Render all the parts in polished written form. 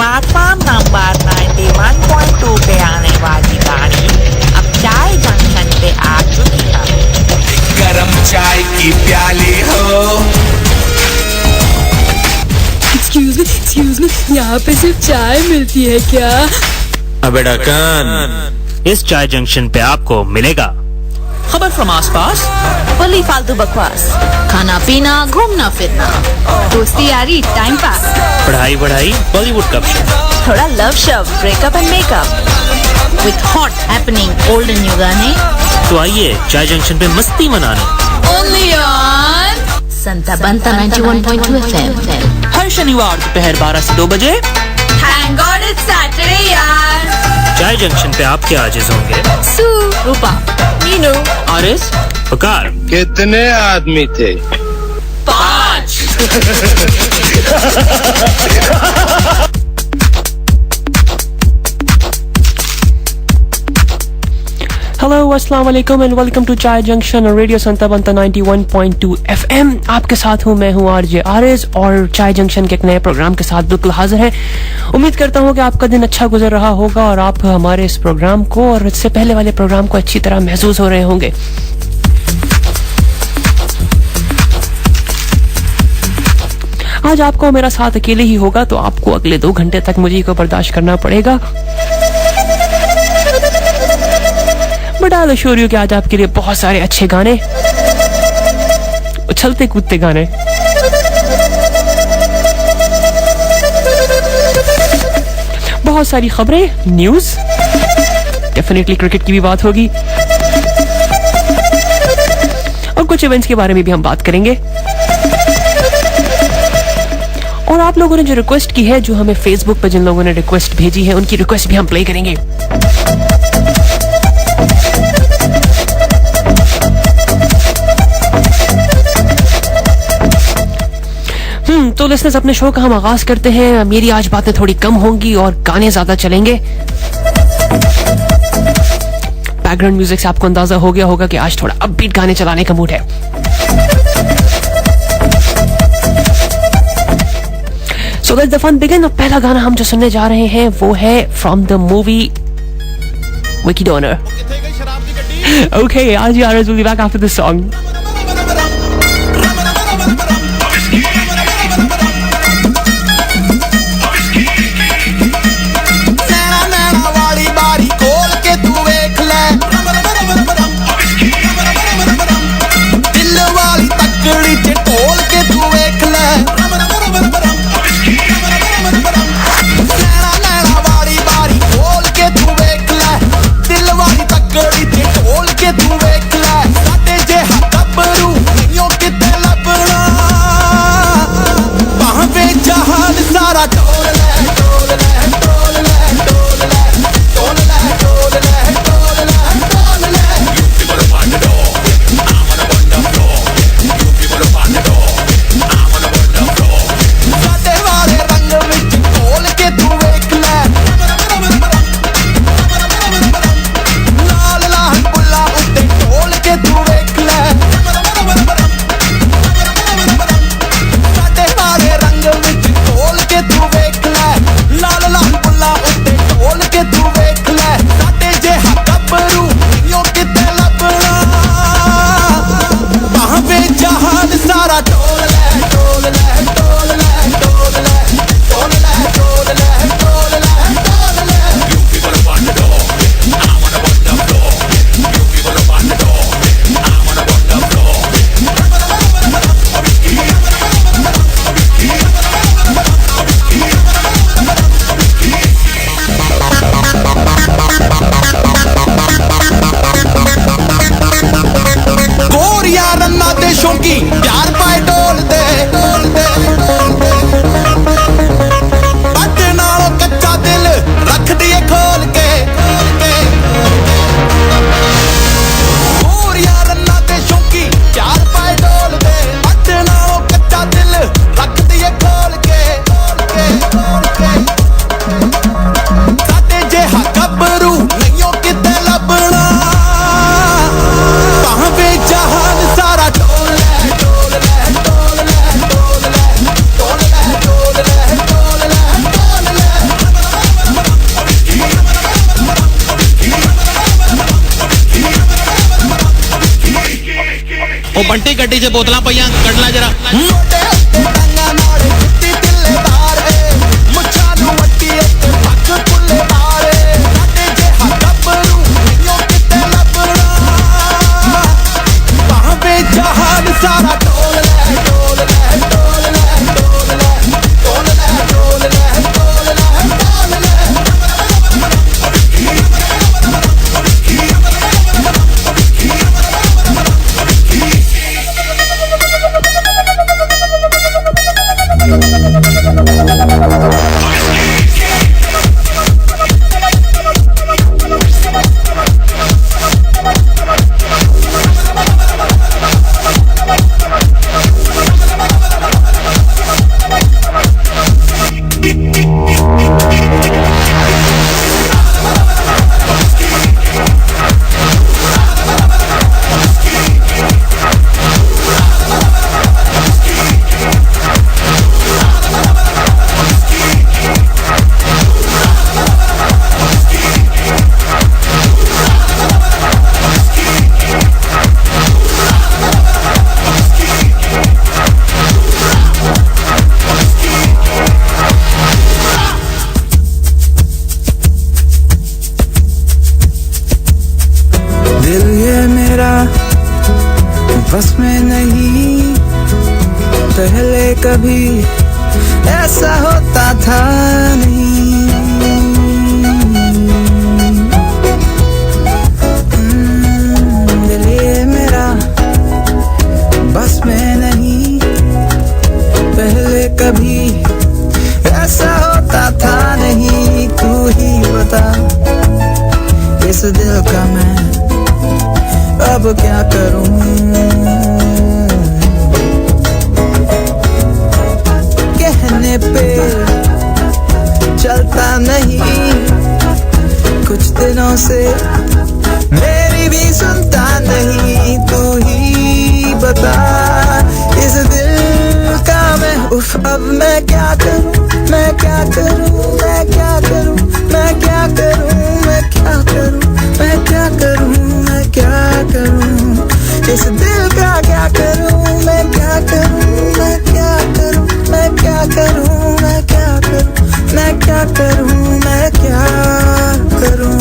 Platform number 91.2 पे आने वाली गाड़ी अब चाय जंक्शन पे आ चुकी है। गरम चाय की प्याली हो। एक्सक्यूज मी, यहाँ पे सिर्फ चाय मिलती है क्या? अबे ढक्कन, इस चाय जंक्शन पे आपको मिलेगा खबर फ्रॉम आसपास, भली फालतू बकवास, खाना पीना, घूमना फिरना, दोस्ती यारी, टाइम पास, पढ़ाई बढ़ाई, बॉलीवुड कप्शन, थोड़ा लव शव, breakup and makeup with hot happening old and new गाने। तो आइए चाय जंक्शन पे मस्ती मनाने। Only on Santa Banta 91.2 FM। हर शनिवार दोपहर 12 से 2 बजे। थैंक गॉड इट्स सैटरडे यार। चाय जंक्शन पे आपके आजिज होंगे सू, रूपा, मीनू, आरिस, पुकार। कितने आदमी थे? 5। हेलो अस्सलाम वालेकुम एंड वेलकम टू चाय जंक्शन और रेडियो संता बनता 91.2 FM। आपके साथ हूँ मैं हूँ आरजे आरिस और चाय जंक्शन के एक नए प्रोग्राम के साथ बिल्कुल हाजिर हैं। उम्मीद करता हूँ कि आपका दिन अच्छा गुजर रहा होगा और आप हमारे इस प्रोग्राम को और इससे पहले वाले प्रोग्राम को अच्छी तरह महसूस हो रहे होंगे। आज आपको मेरा साथ अकेले ही होगा, तो आपको अगले 2 घंटे तक मुझे को बर्दाश्त करना पड़ेगा। बट आई अश्योर यू कि आज आपके लिए बहुत सारे अच्छे गाने, उछलते कूदते गाने, बहुत सारी खबरें, न्यूज, डेफिनेटली क्रिकेट की भी बात होगी और कुछ इवेंट्स के बारे में भी हम बात करेंगे। और आप लोगों ने जो रिक्वेस्ट की है, जो हमें फेसबुक पर जिन लोगों ने रिक्वेस्ट भेजी है, उनकी रिक्वेस्ट भी हम प्ले करेंगे। तो लिसनर्स, अपने शो का हम आगाज करते हैं। मेरी आज बातें थोड़ी कम होंगी और गाने ज्यादा चलेंगे। बैकग्राउंड म्यूजिक से आपको अंदाजा हो गया होगा कि आज थोड़ा अपबीट गाने चलाने का मूड है। So let's the fun begin. और पहला गाना हम जो सुनने जा रहे हैं वो है from the movie Vicky Donor. Okay, आज RS will be back after this song. ਤੂੰ ਵੇਖ ਲੈ ਸਾਡੇ ਜੇ ਹੱਥਾਂ बंटी गड्डी से बोतलां पईयां कढ ला जरा सारा टोल ले टोल ले टोल ले टोल ले टोल ले टोल ले टोल ले टोल ले बस में नहीं पहले कभी ऐसा होता था नहीं दिल ये मेरा बस में नहीं पहले कभी ऐसा होता था नहीं तू ही बता इस दिल का मैं अब क्या करूं कहने पे चलता नहीं कुछ दिनों से मेरी भी सुनता नहीं तू ही बता इस दिल का मैं उफ अब मैं क्या करूं मैं क्या करूं मैं क्या करूं मैं क्या करूं मैं क्या करूं मैं क्या करूं मैं क्या करूं इस दिल का क्या करूं मैं क्या करूं मैं क्या करूं मैं क्या करूं मैं क्या करूं मैं क्या करूं मैं क्या करूं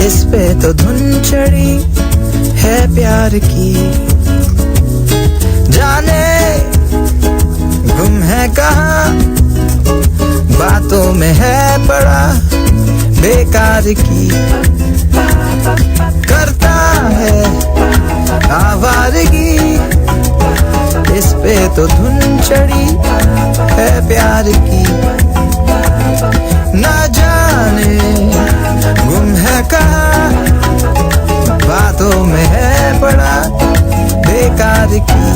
इस पे तो धुन चढ़ी है प्यार की जाने गुम है कहाँ बातों में है पड़ा बेकार की करता है आवारगी इस पे तो धुन चढ़ी है प्यार की ना जाने गुम है कहाँ बातों में है पड़ा बेकार की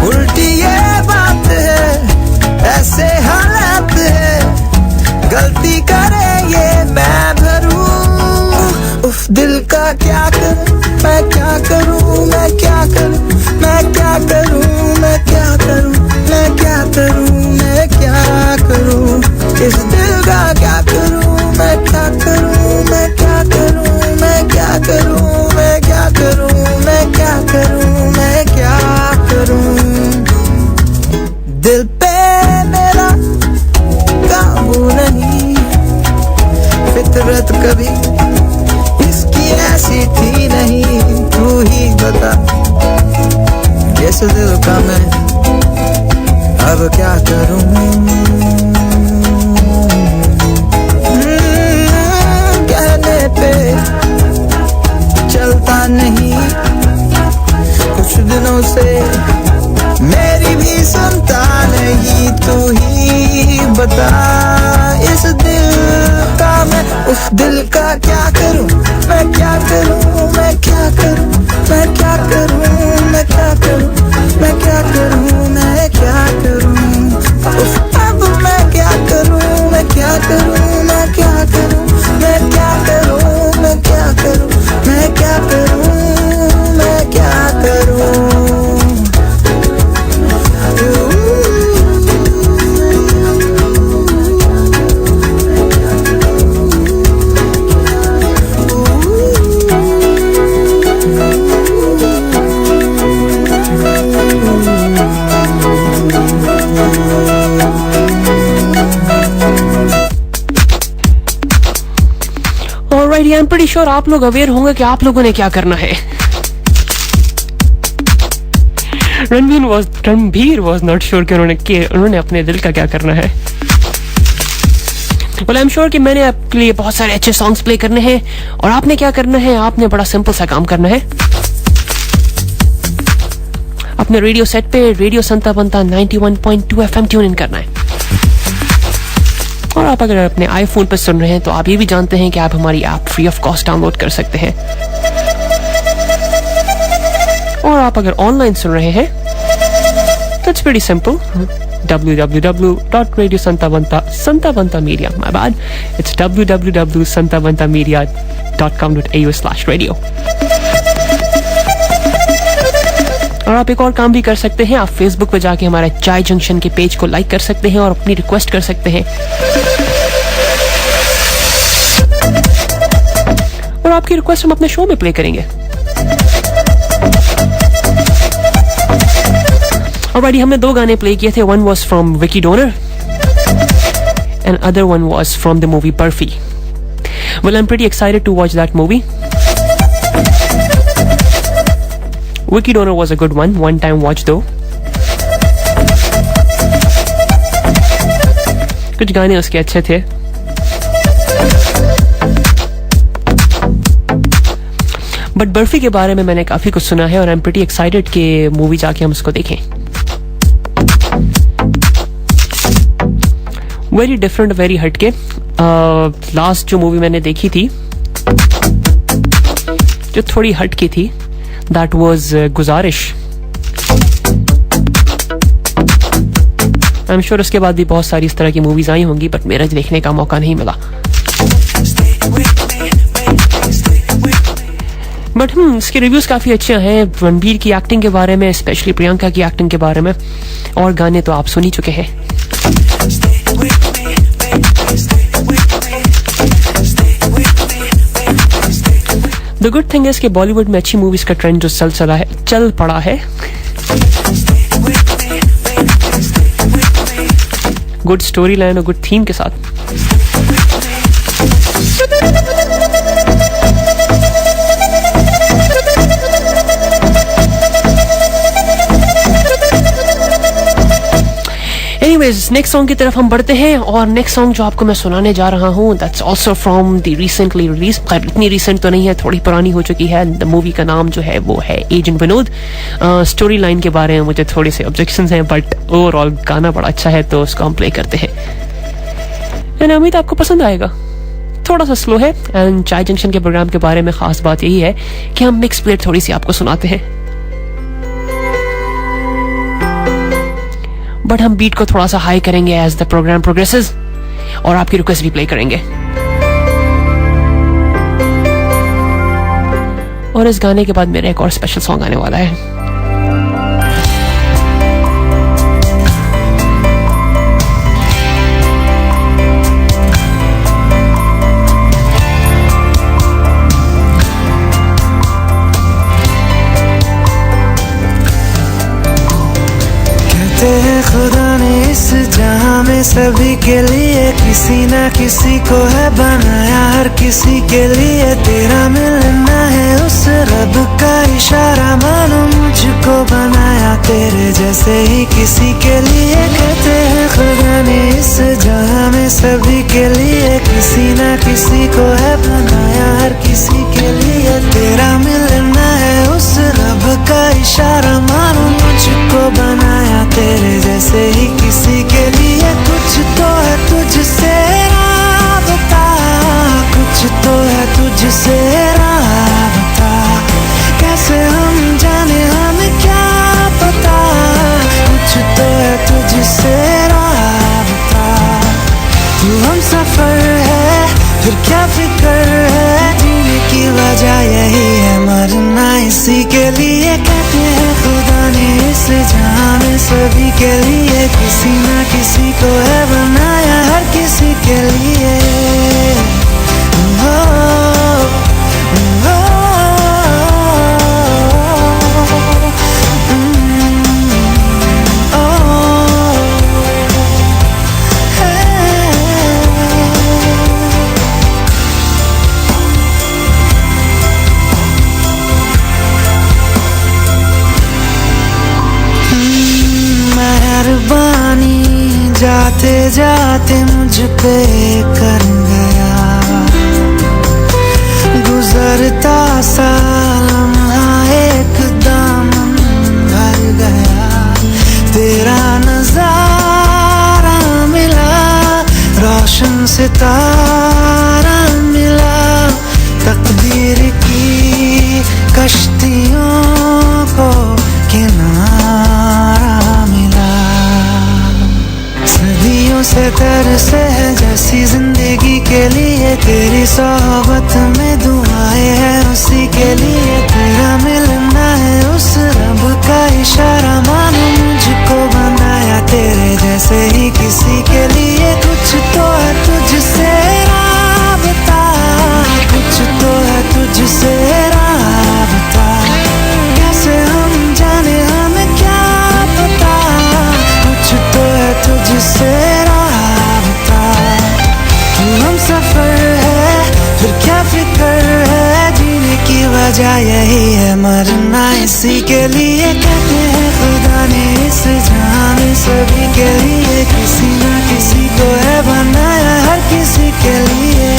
उल्टी ये बात है ऐसे हालात है गलती करे ये मैं भरूं उफ दिल का क्या करूं मैं क्या करूं मैं क्या करूं मैं क्या करूं मैं क्या करूं मैं क्या करूं मैं क्या करूं इस दिल का क्या करूं मैं क्या करूं मैं क्या करूं मैं क्या करूं मैं क्या करूं मैं क्या करूं मैं क्या करूं दिल पे मेरा काबू नहीं फितरत कभी इसकी ऐसी थी नहीं तू ही बता इस दिल का मैं अब क्या करूं कहने पे चलता नहीं कुछ दिनों से मेरी भी सुनता नहीं तू प्रीटी श्योर आप लोग अवेयर होंगे कि आप लोगों ने क्या करना है. रणबीर was not sure कि उन्होंने अपने दिल का क्या करना है. Well, I'm sure कि मैंने आपके लिए बहुत सारे अच्छे सॉन्ग्स प्ले करने हैं और आपने क्या करना है, आपने बड़ा सिंपल सा काम करना है. अपने रेडियो सेट पे रेडियो संता बनता 91.2 FM ट्यून इन करना है. और आप अगर अपने आईफोन पर सुन रहे हैं तो आप ये भी जानते हैं कि आप हमारी app free of cost download कर सकते हैं. और आप अगर ऑनलाइन सुन रहे हैं तो it's very simple. www.radiosantabanta my bad, it's www.santabantamedia.com.au/radio. और आप एक और काम भी कर सकते हैं. आप फेसबुक पे जाके हमारे चाय जंक्शन के पेज को लाइक कर सकते हैं और अपनी रिक्वेस्ट कर सकते हैं. और आपकी रिक्वेस्ट हम अपने शो में प्ले करेंगे. Alrighty, हमने 2 गाने प्ले किए थे. One was from Vicky Donor and other one was from the movie Burfi. Well, I'm pretty excited to watch that movie. Vicky Donor was a good one time watch though. कुछ गाने उसके अच्छे थे. But barfi के बारे में मैंने काफी कुछ सुना है और आई एम प्रीटी एक्साइटेड कि मूवी जाके हम उसको देखें. वेरी डिफरेंट, वेरी हटके. लास्ट जो मूवी मैंने देखी थी जो थोड़ी हटके थी, दैट वाज गुजारिश. आई एम श्योर उसके बाद भी बहुत सारी इस तरह की मूवीज आई होंगी बट मेरा देखने का मौका नहीं मिला. बट इसके रिव्यूज काफी अच्छे हैं. रणबीर की एक्टिंग के बारे में, स्पेशली प्रियंका की एक्टिंग के बारे में, और गाने तो आप सुन ही चुके हैं. द गुड थिंग इज कि बॉलीवुड में अच्छी मूवीज का ट्रेंड जो चल पड़ा है. गुड स्टोरी लाइन और गुड थीम के साथ. एनीवेज, नेक्स्ट सॉन्ग की तरफ हम बढ़ते हैं. और नेक्स्ट सॉन्ग जो आपको मैं सुनाने जा रहा हूँ, that's also from the recently release. इतनी रिसेंट तो नहीं है, थोड़ी पुरानी हो चुकी है. द मूवी का नाम जो है वो है एजेंट विनोद. स्टोरी लाइन के बारे में मुझे थोड़े से ऑब्जेक्शंस हैं बट ओवरऑल गाना बड़ा अच्छा है तो उसको हम प्ले करते हैं. मैंने उम्मीद आपको पसंद आएगा. थोड़ा सा स्लो है एंड चाय जंक्शन के प्रोग्राम के बारे में खास बात यही है कि हम मिक्स प्लेट थोड़ी सी आपको सुनाते हैं बट हम बीट को थोड़ा सा हाई करेंगे एज द प्रोग्राम प्रोग्रेसेस और आपकी रिक्वेस्ट भी प्ले करेंगे. और इस गाने के बाद मेरा एक और स्पेशल सॉन्ग आने वाला है. खुदा ने इस जहां में सभी के लिए किसी ना किसी को है बनाया, हर किसी के लिए तेरा मिलना है उस रब का इशारा. मानो मुझको बनाया तेरे जैसे ही किसी के लिए. कहते हैं खुदा ने इस जहां में सभी के लिए किसी ना किसी को है बनाया, हर किसी के लिए तेरा मिलना है उस रब का इशारा. मानो मुझको बनाया तेरे जैसे ही किसी के लिए. कुछ तो है तुझसे राबता, कुछ तो है तुझसे राबता. कैसे हम जाने हमें क्या पता. कुछ तो है तुझसे राबता. तू हम सफर है फिर क्या फिक्र है. जीने की वजह यही है मरना इसी के लिए. कहते हैं खुदा ने इस जहां में सभी के लिए जाते जाते मुझ पे कर गया गुजरता सा लम्हा एक दामन भर गया तेरा नजारा मिला रोशन सितारा मिला तकदीर की कश्तियों को किनारा मिला सदियों से तरसे है जैसी जिंदगी के लिए तेरी सोहबत में दुआएं हैं उसी के लिए तेरा मिलना है उस रब का इशारा मानो मुझको बनाया तेरे जैसे ही किसी के लिए कुछ तो है तुझसे राबता कुछ तो है तुझसे राबता कैसे हम जाने हमें क्या पता कुछ तो है तुझसे राबता तू हम सफर है फिर क्या फिक्र है जीने की वजह यही है मरना इसी के लिए कहते हैं खुदा ने इस जहां में सभी के लिए किसी ना किसी को है बनाया हर किसी के लिए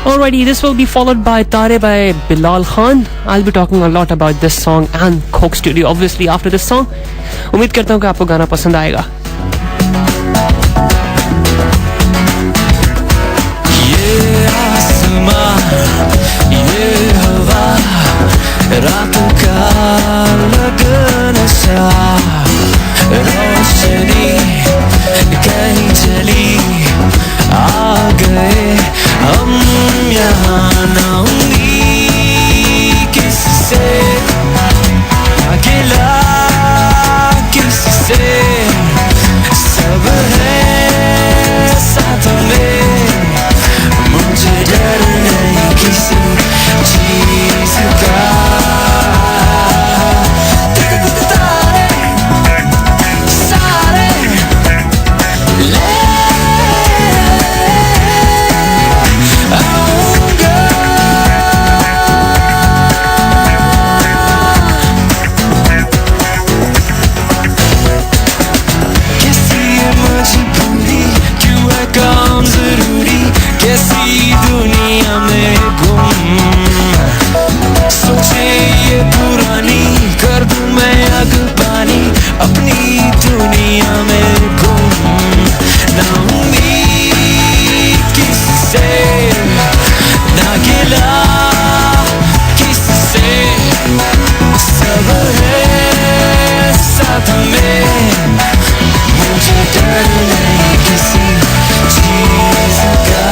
Alrighty, this will be followed by Tare by Bilal Khan. I'll be talking a lot about this song and Coke Studio obviously after this song. उम्मीद करता हूँ कि आपको गाना पसंद आएगा. ये आसमां ये हवा रात का लगन सा रोशनी कहीं चली आ गए हम यहाँ ना उम्मीद किससे अकेला किससे सब है साथ में मुझे डर नहीं किसी चीज का सारे ले कैसी दुनिया में गुम सोचे ये पुरानी कर दूं मैं आग पानी अपनी दुनिया में गुम ना उम्मीद किससे ना गिला किससे सब है साथ में मुझे डर नहीं किसी चीज का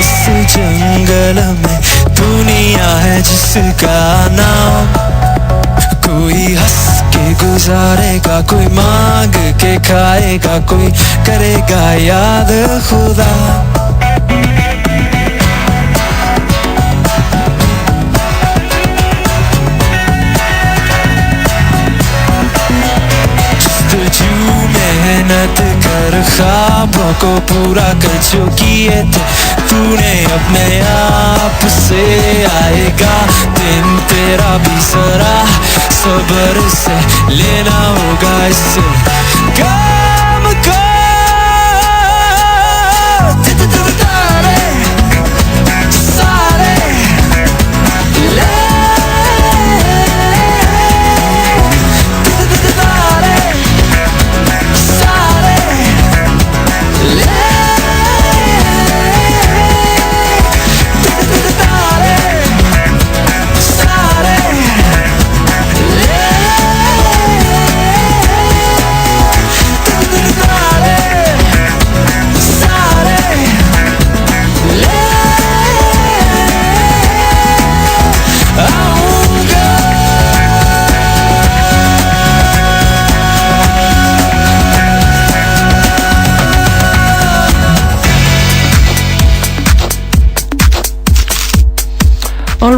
जंगल में दुनिया है जिसका नाम कोई हंस के गुजारेगा कोई मांग के खाएगा कोई करेगा याद खुदा मेहनत कर ख्वाबों को पूरा कर जो किए थे तूने अपने आप से आएगा दिन तेरा भी सरा सब्र से लेना होगा इससे काम को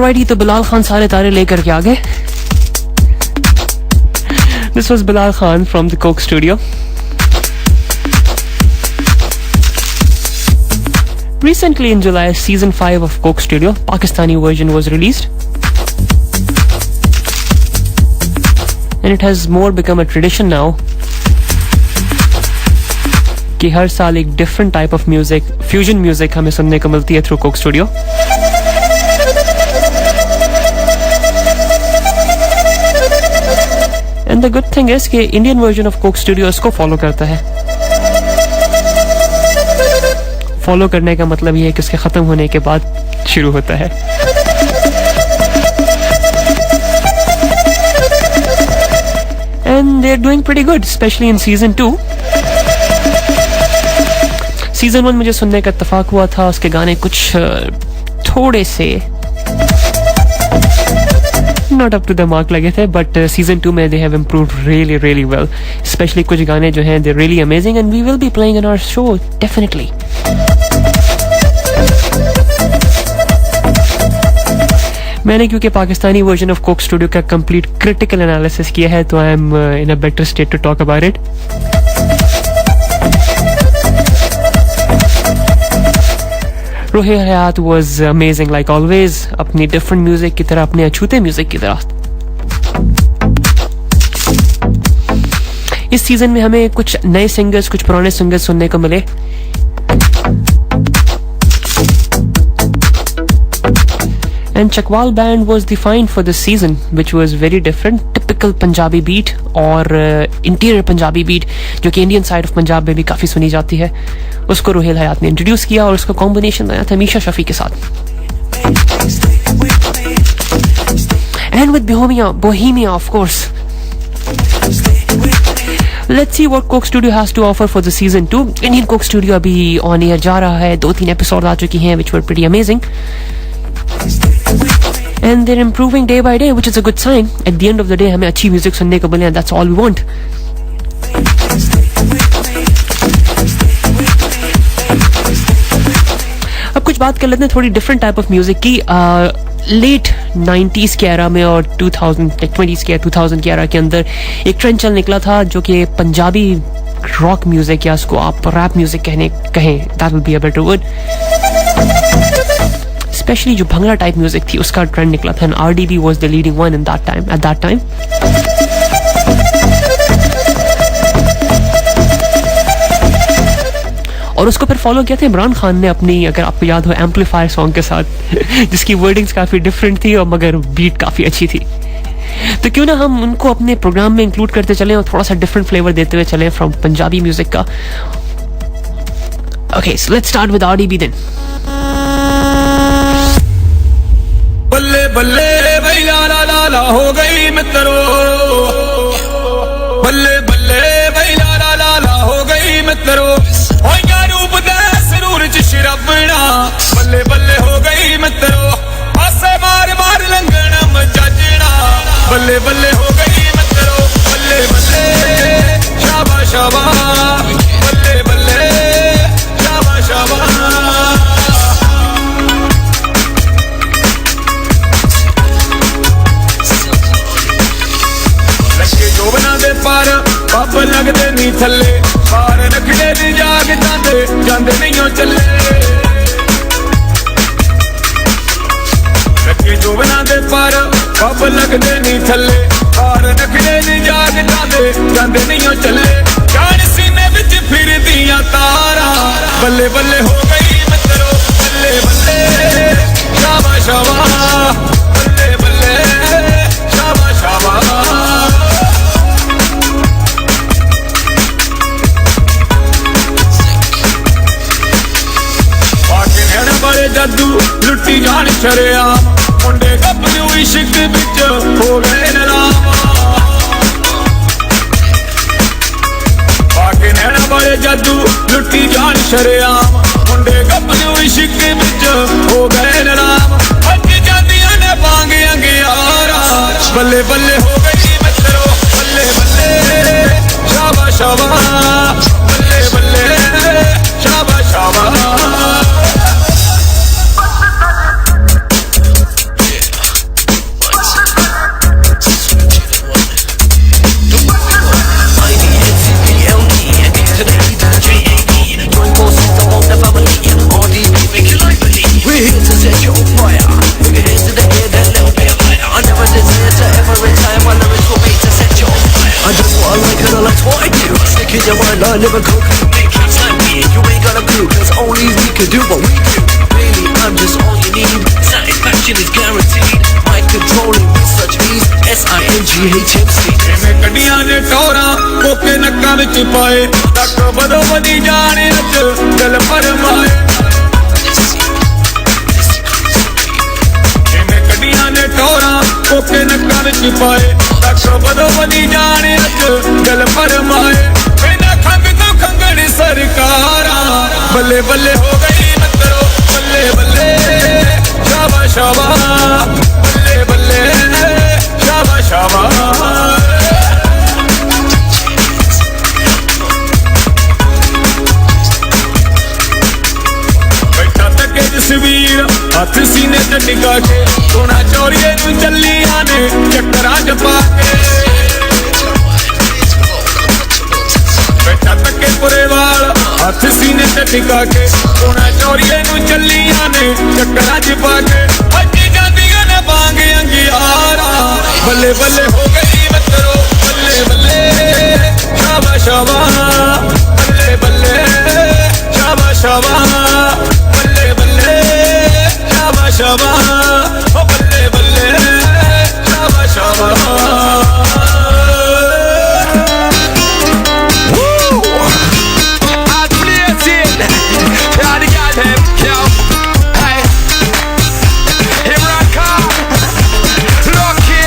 Alrighty, तो बिलाल खान सारे तारे लेकर के आ गए. This was Bilal Khan from the Coke Studio. Recently in July, season 5 of Coke Studio, Pakistani version was released. And it has more become a tradition now कि हर साल एक different type of music, fusion music हमें सुनने को मिलती है through Coke Studio. And the good thing is कि Indian version of Coke Studio इसको follow करता है. Follow करने का मतलब ये है कि उसके खत्म होने के बाद शुरू होता है. And they're doing pretty good, especially in season 2. Season 1 मुझे सुनने का इत्तेफाक हुआ था, उसके गाने कुछ थोड़े से not up to the mark लगे थे, but season 2 में they have improved really well. Especially कुछ गाने जो हैं they're really amazing and we will be playing in our show definitely. मैंने क्योंकि Pakistani version of Coke Studio का कंप्लीट क्रिटिकल एनालिसिस किया है, तो I am in a better state to talk about it. Rohail Hyatt was amazing like always, अपनी different music की तरह, अपने अछूते म्यूजिक की तरह. इस सीजन में हमें कुछ नए सिंगर्स, कुछ पुराने सिंगर्स सुनने को मिले. And Chakwal band was defined for this season, which was very different. Typical Punjabi beat और interior Punjabi beat, जो कि Indian side of Punjab में भी काफी सुनी जाती है, उसको रोहिल हयात ने इंट्रोड्यूस किया और उसका कॉम्बिनेशन आया था मीशा शफी के साथ. And with Bohemia of course. Let's see what Coke Studio has to offer for the season 2. Indian Coke Studio अभी on air जा रहा है, 2-3 एपिसोड आ चुकी हैं, which were pretty amazing. And they're improving day by day, which is a good sign. At the end of the day, हमें अच्छी music सुनने को मिले, and that's all we want. अब कुछ बात कर लेते हैं थोड़ी डिफरेंट टाइप ऑफ म्यूजिक की. लेट 90s के एरा में और 2020s के 2000 के एरा के अंदर एक ट्रेंड चल निकला था, जो कि पंजाबी रॉक म्यूजिक, या उसको आप रैप म्यूजिक कहें, that will be a better word. Especially जो भंगड़ा टाइप म्यूजिक थी, उसका ट्रेंड निकला था, and RDB was the leading one at that time. और उसको फिर फॉलो किया था इमरान खान ने अपनी, अगर आपको याद हो, एम्पलीफायर सॉन्ग के साथ, जिसकी वर्डिंग्स काफी डिफरेंट थी और मगर बीट काफी अच्छी थी. तो क्यों ना हम उनको अपने प्रोग्राम में इंक्लूड करते चले और थोड़ा सा डिफरेंट फ्लेवर देते हुए चले फ्रॉम पंजाबी म्यूजिक का. Okay, so let's start with RDB then. बल्ले बल्ले भाई ला ला ला ला हो गई मित्रो, बल्ले बल्ले भाई ला ला ला ला हो गई मित्रो, होया रूप दे सरूर च शराबना, बल्ले बल्ले हो गई मित्रो, पासे मार मार लंघना मजाजना, बल्ले बल्ले हो गई मित्रो, बल्ले बल्ले शाबा शाबा, बल्ले बल्ले शाबा शाबा. पार पब लगदे नहीं थले, पार रखड़े दी जाग जांदे नहीं चले, रखे जोबना दे पार पब लगदे नहीं थले, पार रखड़े दी जाग जांदे नहीं चले, जान सीने विच फिर दियां तारा, बल्ले बल्ले हो गई मित्रो, बल्ले बल्ले शाबा शाबा, बल्ले बल्ले शाबा शाबा. बड़े जादू लुट्टी जान छड़िया, मुंडे गब्बरू इश्क विच हो गए नराम, पाके नैना बड़े जादू लुट्टी जान छड़िया, मुंडे गब्बरू इश्क विच हो गए नराम, अज जांदियां ने बांग अंगियारा, बल्ले बल्ले हो गई मित्रो, बल्ले बल्ले शाबा शाबा, बल्ले बल्ले शाबा शाबा. better every time while lyrics will make to set your fire. I just what I like and I like what I do. Stick in your mind, I never cook. Big caps like me, you ain't got a clue, cause only we can do what we do. Really, I'm just all you need. Satisfaction is guaranteed. Mic controlling with such ease. SINGHMC. कड़ियां ने टोरा कोके नक्का विच पाए तक बदो बदी जाने अच दिल फरमाए कड़ियां ने टोरा कोके नक्का विच पाए तक बदो बदी जाने अच दिल फरमाए बिना खंग तो खंगड़ सरकारा बल्ले बल्ले हो गई मित्रो बल्ले बल्ले शाबा शाबा बल्ले बल्ले शाबा शाबा तस्वीर हाथ सीने ते टिका के सोना चोरिए नू चलियां ने चक्करां च पाके बैठा तके पुरे वाल हाथ सीने ते टिका के सोना चोरिए नू चलियां ने चक्करां च पाके अजी जांदियां ने बांग अंगियारा बल्ले बल्ले हो गई मित्रो बल्ले बल्ले शाबा शाबा बल्ले बल्ले शाबा शाबा शाबा ओ बल्ले बल्ले शाबा शाबा I'll play it yeah the girl them yo hey Imran Khan Lucky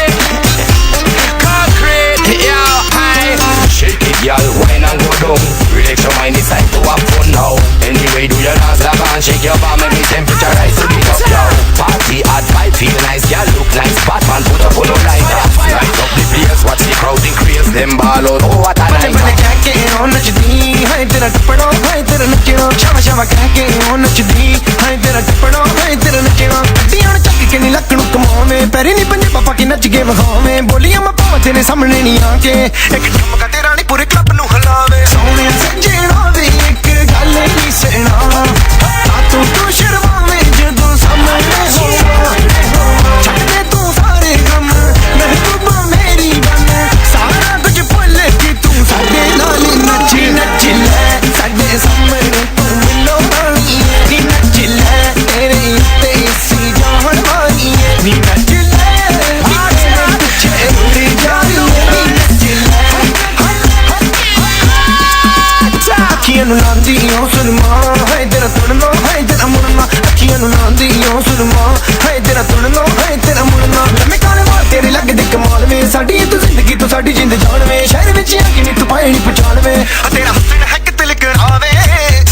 Concrete yo hey shake it y'all wine and go down relax your mind it's time to have fun now anyway do your dance like and shake your bum make the temperature rise to the top yo party hard vibe feel nice y'all look nice Batman put up on no blinder light up the place watch the crowd increase them ball out oh what a night बने क्या के हो नचदी है तेरा टपड़ो है तेरा नचनो शामा शामा क्या के हो नचदी है तेरा टपड़ो है तेरा नचनो अड्डियां चक के नी लकड़ू कमावे पैरी नी पंजे पापा की नच के वखावे बोलियां मैं पाव तेरे सामने नहीं आके एक ठुमका तेरा नी पूरे क्लब नु हलावे सोने सजना वे एक गल ही सेना तू शर्मावे जदों सामने हो छड़ दे तू सारे गम महबूबा मेरी बन सारा कुछ भुल के तू साडे नाल नच नच ले साडे सामने तू मिलो रानी नी नच ले तेरे उत्ते सी जान वाली नी नच ले तेरे पीछे उड़ी जाई नी नच ले अखियां नु लांदी ओ सुरमा है तेरा तुड़ना है तेरा मुड़ना अखियां नु लांदी ओ सुरमा है तेरा तुड़ना है तेरा मुड़ना लम्मे काले वाल तेरे लगदे कमाल में साडी तू जिंदगी तू साडी जिंद जान में शहर विच आके नी तू पाई पहचान में तेरा हसन है कि तिलक आवे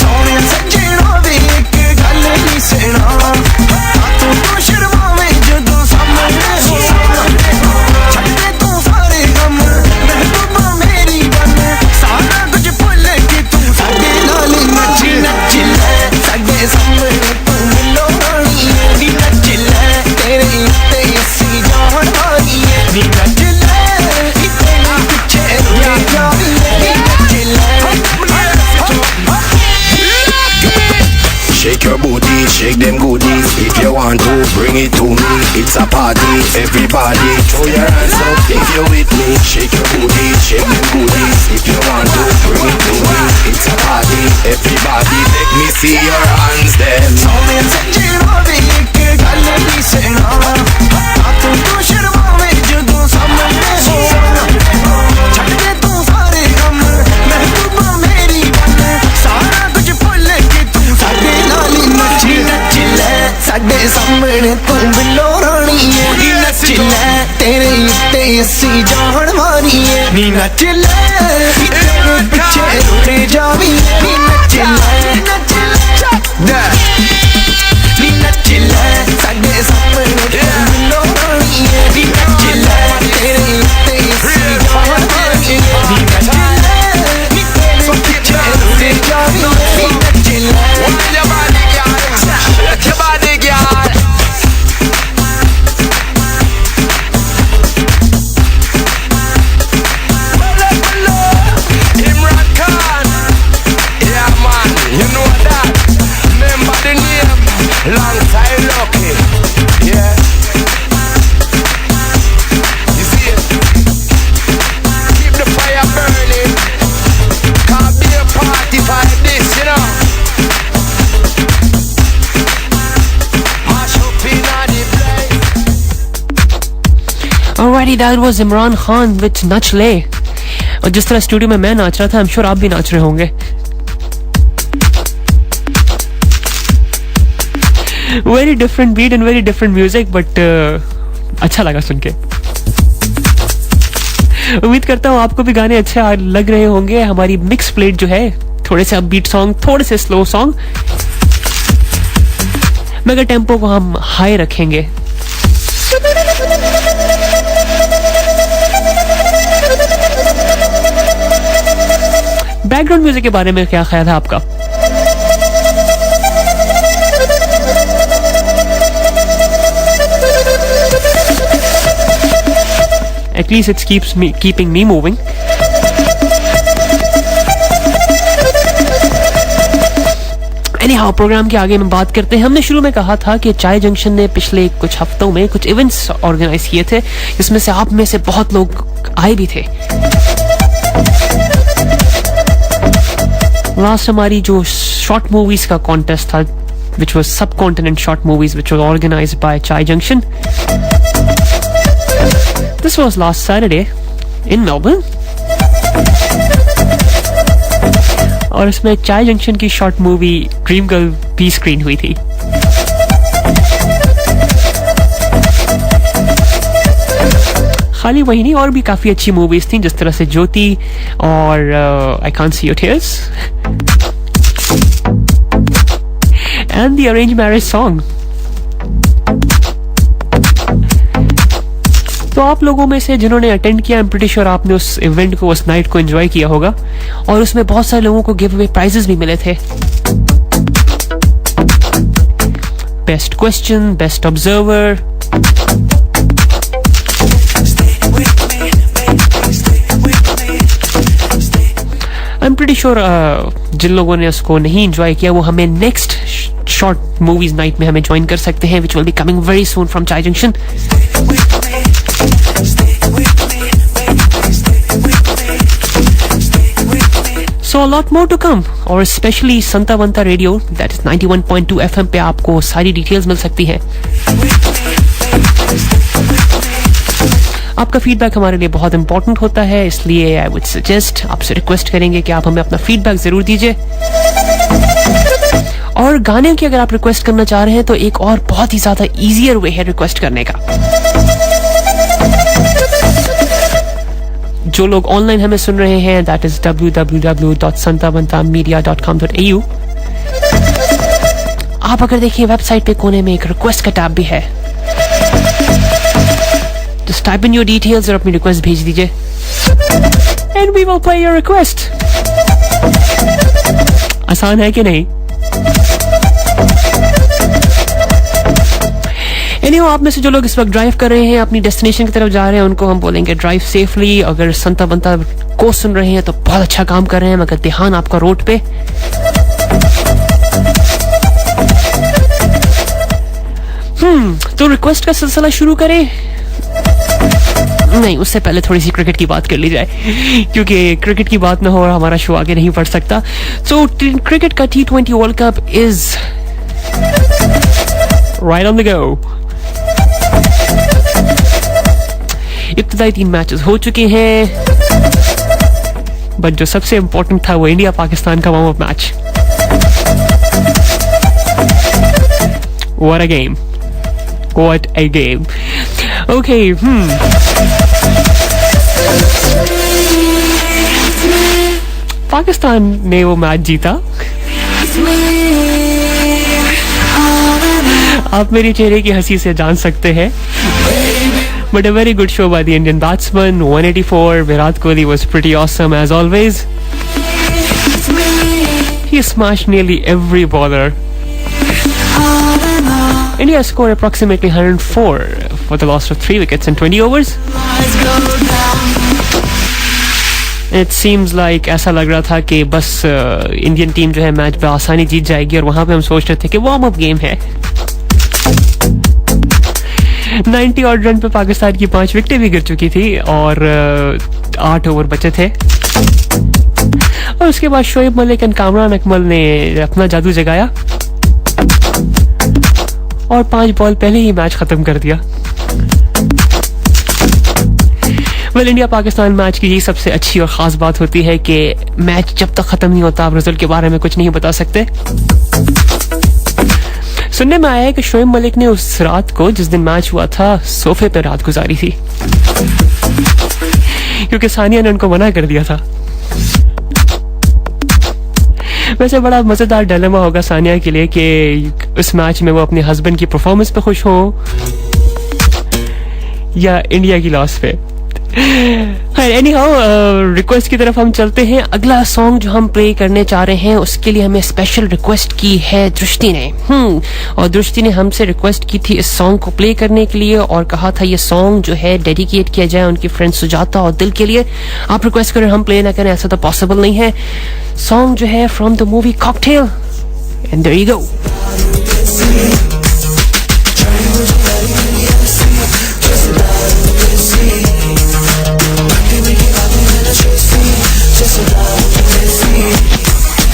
सोने सजना वे एक गल ही सेना तू शर्मावे जदों सामने हो छड़ दे तू सारे गम महबूबा मेरी बन सारा कुछ भुल के तू साडे नाल नच नच ले साडे सामने तू मिलो रानी नी नच ले तेरे उत्ते सी जान वाली नी नच ले तेरे पीछे उड़ी जाई नी नच ले Shake your booty, shake them goodies. If you want to, bring it to me. It's a party, everybody throw your hands up if you're with me. Shake your booty, shake them goodies. If you want to, bring it to me. It's a party, everybody let me see your hands then. सोने सजना वे एक गल ही सेना तू शर्मावे जदों सामने हो छड़ दे तू सारे गम महबूबा मेरी बन सारा कुछ भुल के तू साडे नाल नच नच ले साडे सामने तू मिलो रानी नी नच ले तेरे उत्ते सी जान वाली नी नच ले तेरे पीछे उड़ी जावी नी नच ले नी नच ले साडे सामने तू मिलो रानी नी नच ले तेरे उत्ते सी जान वाली नी नच ले नी तेरे पीछे उड़ी जावी नी नच ले Your body, girl. Alrighty, that was Imran Khan with Nach Le. और जिस तरह स्टूडियो में मैं नाच रहा था, I'm sure आप भी नाच रहे होंगे. Very different beat and very different music, but अच्छा लगा सुन के. उम्मीद करता हूँ आपको भी गाने अच्छे लग रहे होंगे. हमारी मिक्स प्लेट जो है, थोड़े से अपबीट सॉन्ग, थोड़े से स्लो सॉन्ग, मगर टेम्पो को हम हाई रखेंगे. बैकग्राउंड म्यूजिक के बारे में क्या ख्याल है आपका? At least it keeping me moving. Anyhow, program के आगे में बात करते हैं. हमने शुरू में कहा था कि चाय जंक्शन ने पिछले कुछ हफ्तों में कुछ इवेंट्स ऑर्गेनाइज किए थे, जिसमें से आप में से बहुत लोग आए भी थे. लास्ट हमारी जो शॉर्ट मूवीज का कॉन्टेस्ट था, which was subcontinent short movies, which was organized by Chai Junction. This was last Saturday in Melbourne. और इसमें चाय जंक्शन की शॉर्ट मूवी ड्रीम गर्ल भी स्क्रीन हुई थी. खाली वही नहीं, और भी काफी अच्छी मूवीज थी, जिस तरह से ज्योति और I can't see your tears and the arrange marriage song. तो आप लोगों में से जिन्होंने अटेंड किया, आई एम प्रीटी श्योर आपने उस इवेंट को, उस नाइट को एंजॉय किया होगा, और उसमें बहुत सारे लोगों को गिव अवे प्राइजेस भी मिले थे. Best question, best observer, I am pretty sure जिन लोगों ने उसको नहीं एंजॉय किया, वो हमें नेक्स्ट शॉर्ट मूवीज नाइट में हमें ज्वाइन कर सकते हैं, which will be coming very soon from Chai junction. So a lot more to come, और especially Santa Banta radio, that is 91.2 FM पे आपको सारी डिटेल्स मिल सकती हैं. आपका फीडबैक हमारे लिए बहुत इंपॉर्टेंट होता है, इसलिए आई वुड सजेस्ट, आपसे रिक्वेस्ट करेंगे कि आप हमें अपना फीडबैक जरूर दीजिए. और गाने की अगर आप रिक्वेस्ट करना चाह रहे हैं तो एक और बहुत ही ज्यादा इजियर वे है रिक्वेस्ट करने का. जो लोग ऑनलाइन हमें सुन रहे हैं, दैट इज www.santabantamedia.com.au. आप अगर देखिए वेबसाइट पे कोने में एक रिक्वेस्ट का टैब भी है, just type in your details और अपनी रिक्वेस्ट भेज दीजिए, and we will play your request. आसान है कि नहीं? एनीवे, आप में से जो लोग इस वक्त ड्राइव कर रहे हैं, अपनी डेस्टिनेशन की तरफ जा रहे हैं, उनको हम बोलेंगे ड्राइव सेफली. अगर संता बंता को सुन रहे हैं तो बहुत अच्छा काम कर रहे हैं, मगर ध्यान आपका रोड पे. तो रिक्वेस्ट का सिलसिला शुरू करें? नहीं, उससे पहले थोड़ी सी क्रिकेट की बात कर ली जाए, क्योंकि क्रिकेट की बात ना हो और हमारा शो आगे नहीं बढ़ सकता. सो क्रिकेट का T20 world cup is right on the go. इब्तिदाई 3 मैचेस हो चुके हैं, बट जो सबसे इंपॉर्टेंट था वो इंडिया पाकिस्तान का warm up match. What a game. What a game. Okay, Pakistan ने वो मैच जीता. आप मेरी चेहरे की हंसी से जान सकते हैं. But a very good show by the Indian batsman. 184. Virat Kohli was pretty awesome as always. He smashed nearly every bowler. India scored approximately 104 for the loss of 3 wickets in 20 overs. It seems like ऐसा लग रहा था कि बस Indian team जो है match पे आसानी जीत जाएगी, और वहां पे हम सोच रहे थे कि वार्म अप गेम है. 90 ऑड रन पे पाकिस्तान की 5 विकेटें भी गिर चुकी थी, और 8 ओवर बचे थे. और उसके बाद शोएब मलिक और कामरान अकमल ने अपना जादू जगाया और 5 बॉल पहले ही मैच खत्म कर दिया. इंडिया पाकिस्तान मैच की यही सबसे अच्छी और ख़ास बात होती है कि मैच जब तक ख़त्म नहीं होता आप रिजल्ट के बारे में कुछ नहीं बता सकते। सुनने में आया है कि शोएब मलिक ने उस रात को जिस दिन मैच हुआ था सोफे पे रात गुजारी थी क्योंकि सानिया ने उनको मना कर दिया था। वैसे बड़ा मजेदार डिलेमा होगा सानिया के लिए कि उस मैच में वो अपने हस्बैंड की परफॉर्मेंस पे खुश हो या इंडिया की लॉस पे। एनी हाउ रिक्वेस्ट की तरफ हम चलते हैं। अगला सॉन्ग जो हम प्ले करने चाह रहे हैं उसके लिए हमें स्पेशल रिक्वेस्ट की है दृष्टि ने। और दृष्टि ने हमसे रिक्वेस्ट की थी इस सॉन्ग को प्ले करने के लिए और कहा था ये सॉन्ग जो है डेडिकेट किया जाए उनकी फ्रेंड सुजाता और दिल के लिए। आप रिक्वेस्ट करें हम प्ले ना करें ऐसा तो पॉसिबल नहीं है। सॉन्ग जो है from the movie Cocktail and there you go.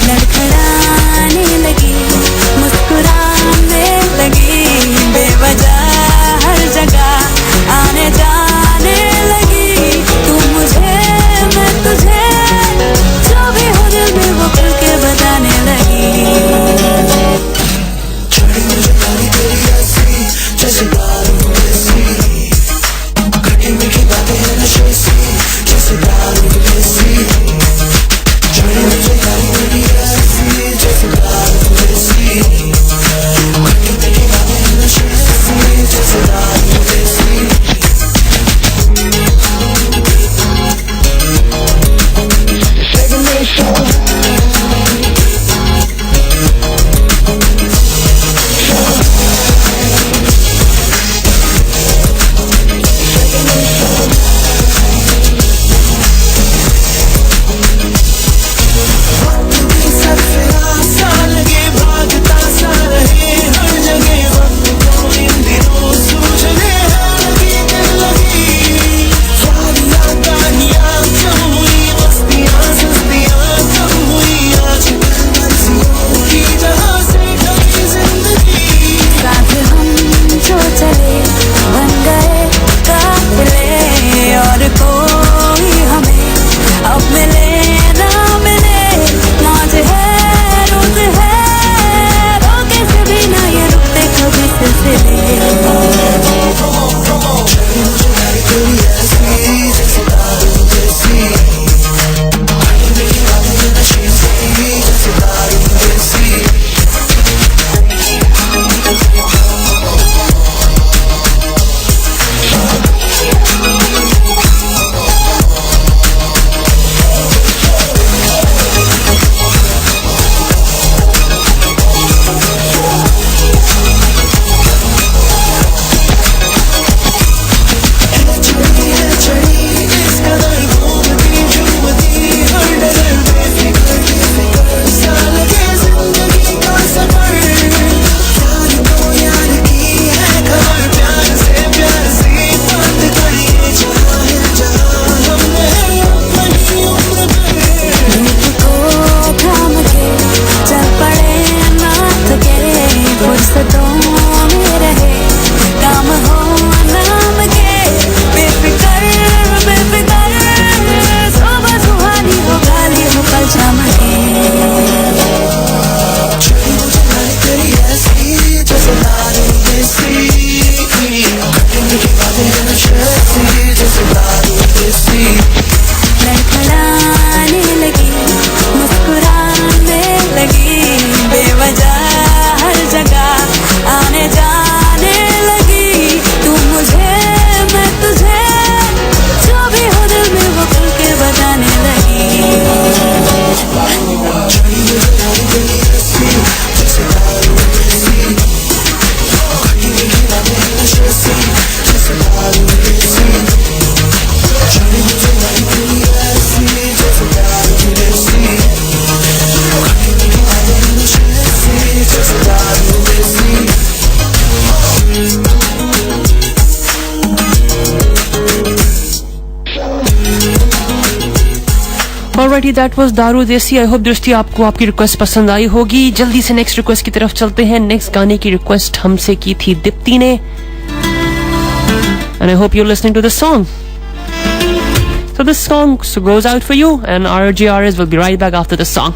लड़खड़ाने लगी मुस्कुराने लगी बेवजह हर जगह आने जाने लगी तू मुझे मैं तुझे जो भी हो दिल में वो खुल के बताने लगी। Alrighty, that was दारू देसी। आई होप दृष्टि आपको आपकी रिक्वेस्ट पसंद आई होगी। जल्दी से नेक्स्ट रिक्वेस्ट की तरफ चलते हैं। नेक्स्ट गाने की रिक्वेस्ट हमसे की थी दीप्ति ने, and I hope you are listening to the song. So this song goes out for you, and RJRS will be right back after this song.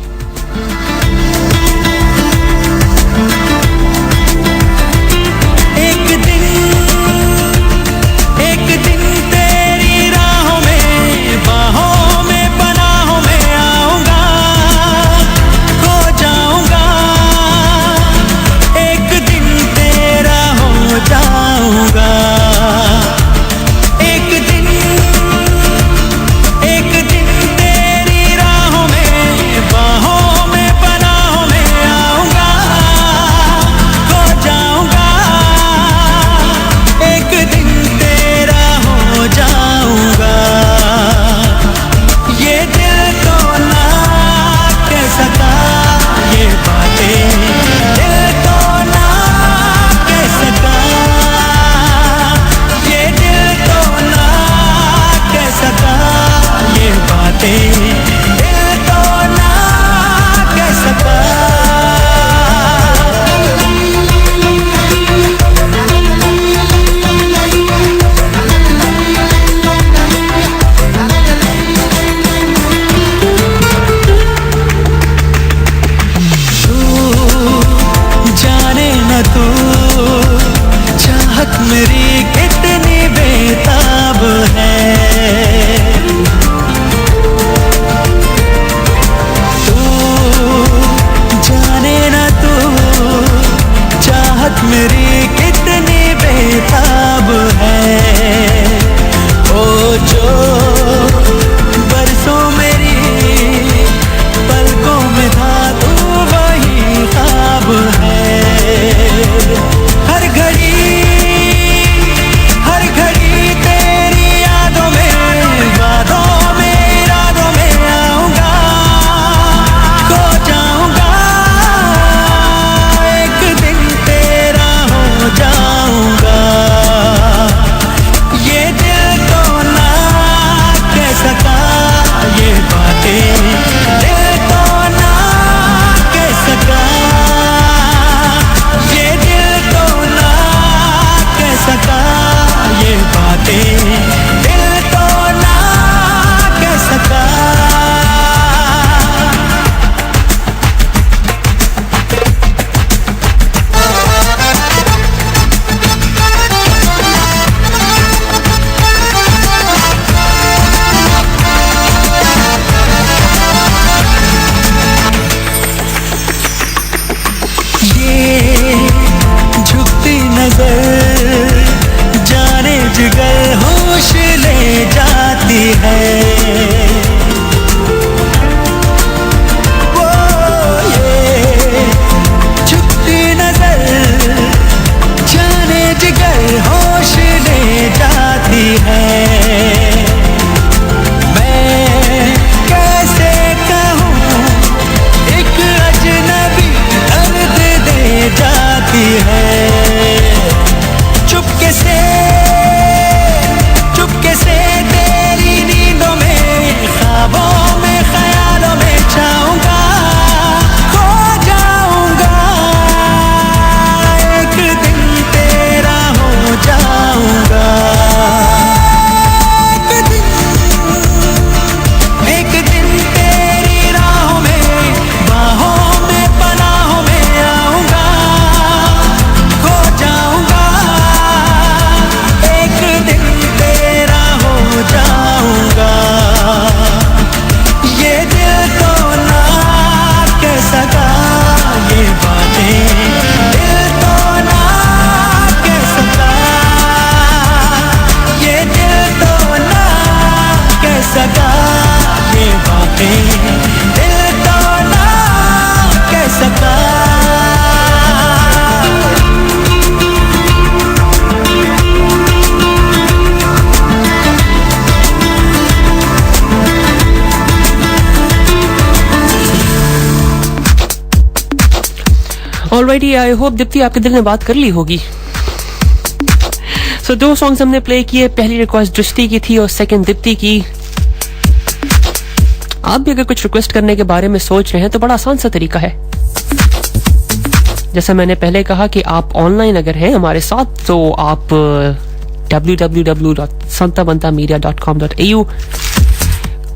Alrighty, I hope Deepti आपके दिल ने बात कर ली होगी। सो दो सॉन्ग्स हमने प्ले किए, पहली रिक्वेस्ट दृष्टि की थी और सेकंड दीप्ति की। आप भी अगर कुछ रिक्वेस्ट करने के बारे में सोच रहे हैं तो बड़ा आसान सा तरीका है। जैसा मैंने पहले कहा कि आप ऑनलाइन अगर हैं हमारे साथ तो आप www.santabantamedia.com.au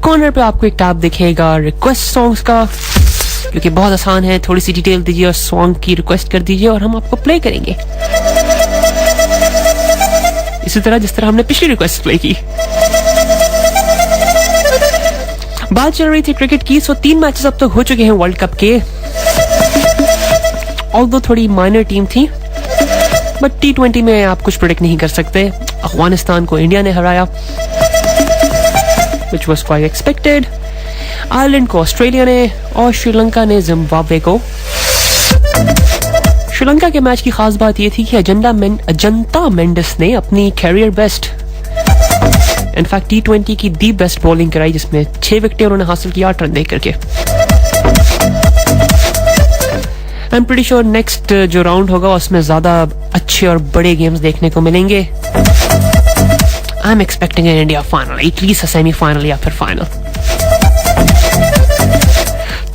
कॉर्नर पे आपको एक टैब दिखेगा रिक्वेस्ट सॉन्ग्स का, क्योंकि बहुत आसान है, थोड़ी सी डिटेल दीजिए और सॉन्ग की रिक्वेस्ट कर दीजिए और हम आपको प्ले करेंगे, इसी तरह जिस तरह हमने पिछली रिक्वेस्ट प्ले की। बात चल रही थी क्रिकेट की। 3 मैचेस अब तक हो चुके हैं वर्ल्ड कप के, ऑल्दो थोड़ी माइनर टीम थी, बट T20 में आप कुछ प्रेडिक्ट नहीं कर सकते। अफगानिस्तान को इंडिया ने हराया, which was quite expected। Ireland को ऑस्ट्रेलिया ने और श्रीलंका ने जिम्बाब्वे को। श्रीलंका के मैच की खास बात यह थी कि अजंता मेंडिस ने अपनी कैरियर बेस्ट, इनफैक्ट T20 की दी बेस्ट बॉलिंग कराई, जिसमें 6 विकेटें उन्होंने हासिल की 8 रन दे करके। आई एम प्रीटी श्योर नेक्स्ट जो राउंड होगा उसमें ज्यादा अच्छे और बड़े गेम्स देखने को मिलेंगे। I am expecting N India final, at least semifinal या फिर फाइनल।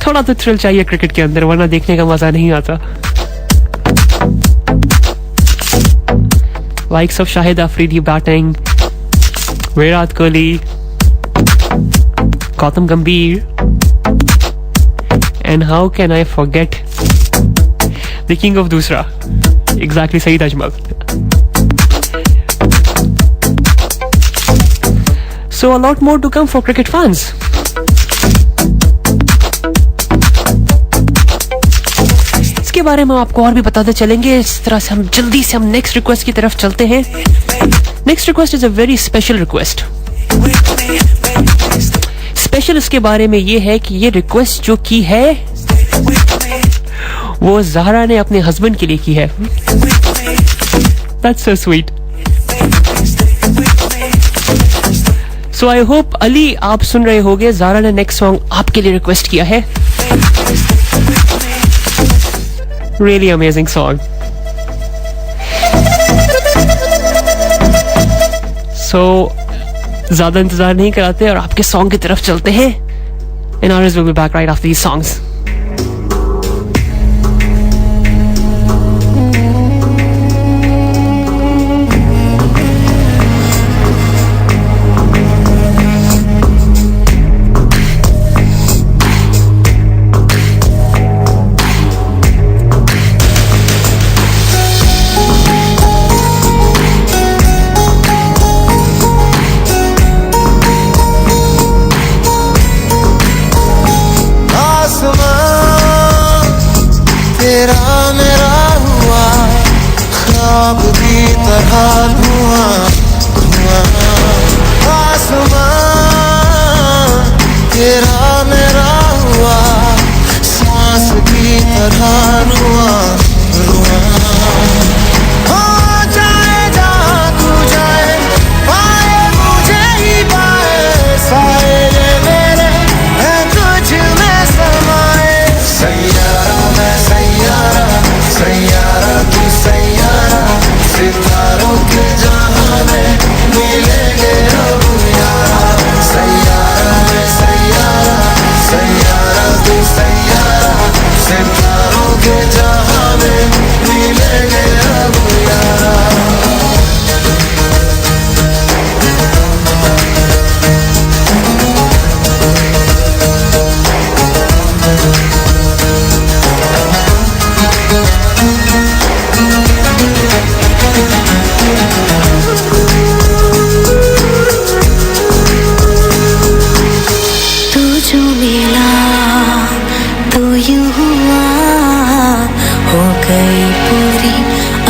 थोड़ा तो थ्रिल चाहिए क्रिकेट के अंदर, वरना देखने का मजा नहीं आता। Likes of Shahid Afridi batting, Virat Kohli, Gautam Gambhir, and how can I forget the king of doosra, exactly Saeed Ajmal. So a lot more to come for cricket fans. इसके बारे में आपको और भी बताते चलेंगे। इस तरह से हम जल्दी से नेक्स्ट रिक्वेस्ट की तरफ चलते हैं। Next request is a very special request. Special इसके बारे में ये है कि ये रिक्वेस्ट जो की है वो ज़हरा ने अपने हस्बैंड के लिए की है। That's so sweet. So I hope Ali आप सुन रहे होगे, ज़हरा ने नेक्स्ट सॉन्ग आपके लिए रिक्वेस्ट किया है। Really amazing song. So ज्यादा इंतजार नहीं कराते और आपके सॉन्ग की तरफ चलते हैं। And ours will be back right after these songs.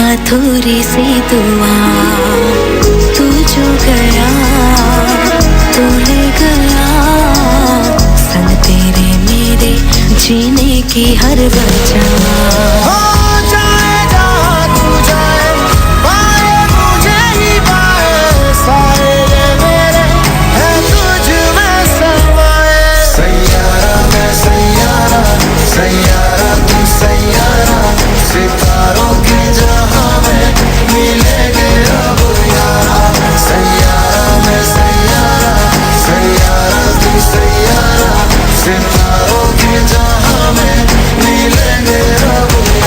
अधूरी सी दुआ, तू जो गया तू ले गया, संग तेरे मेरे जीने की हर वजह। सितारों के जहां में मिलेंगे अब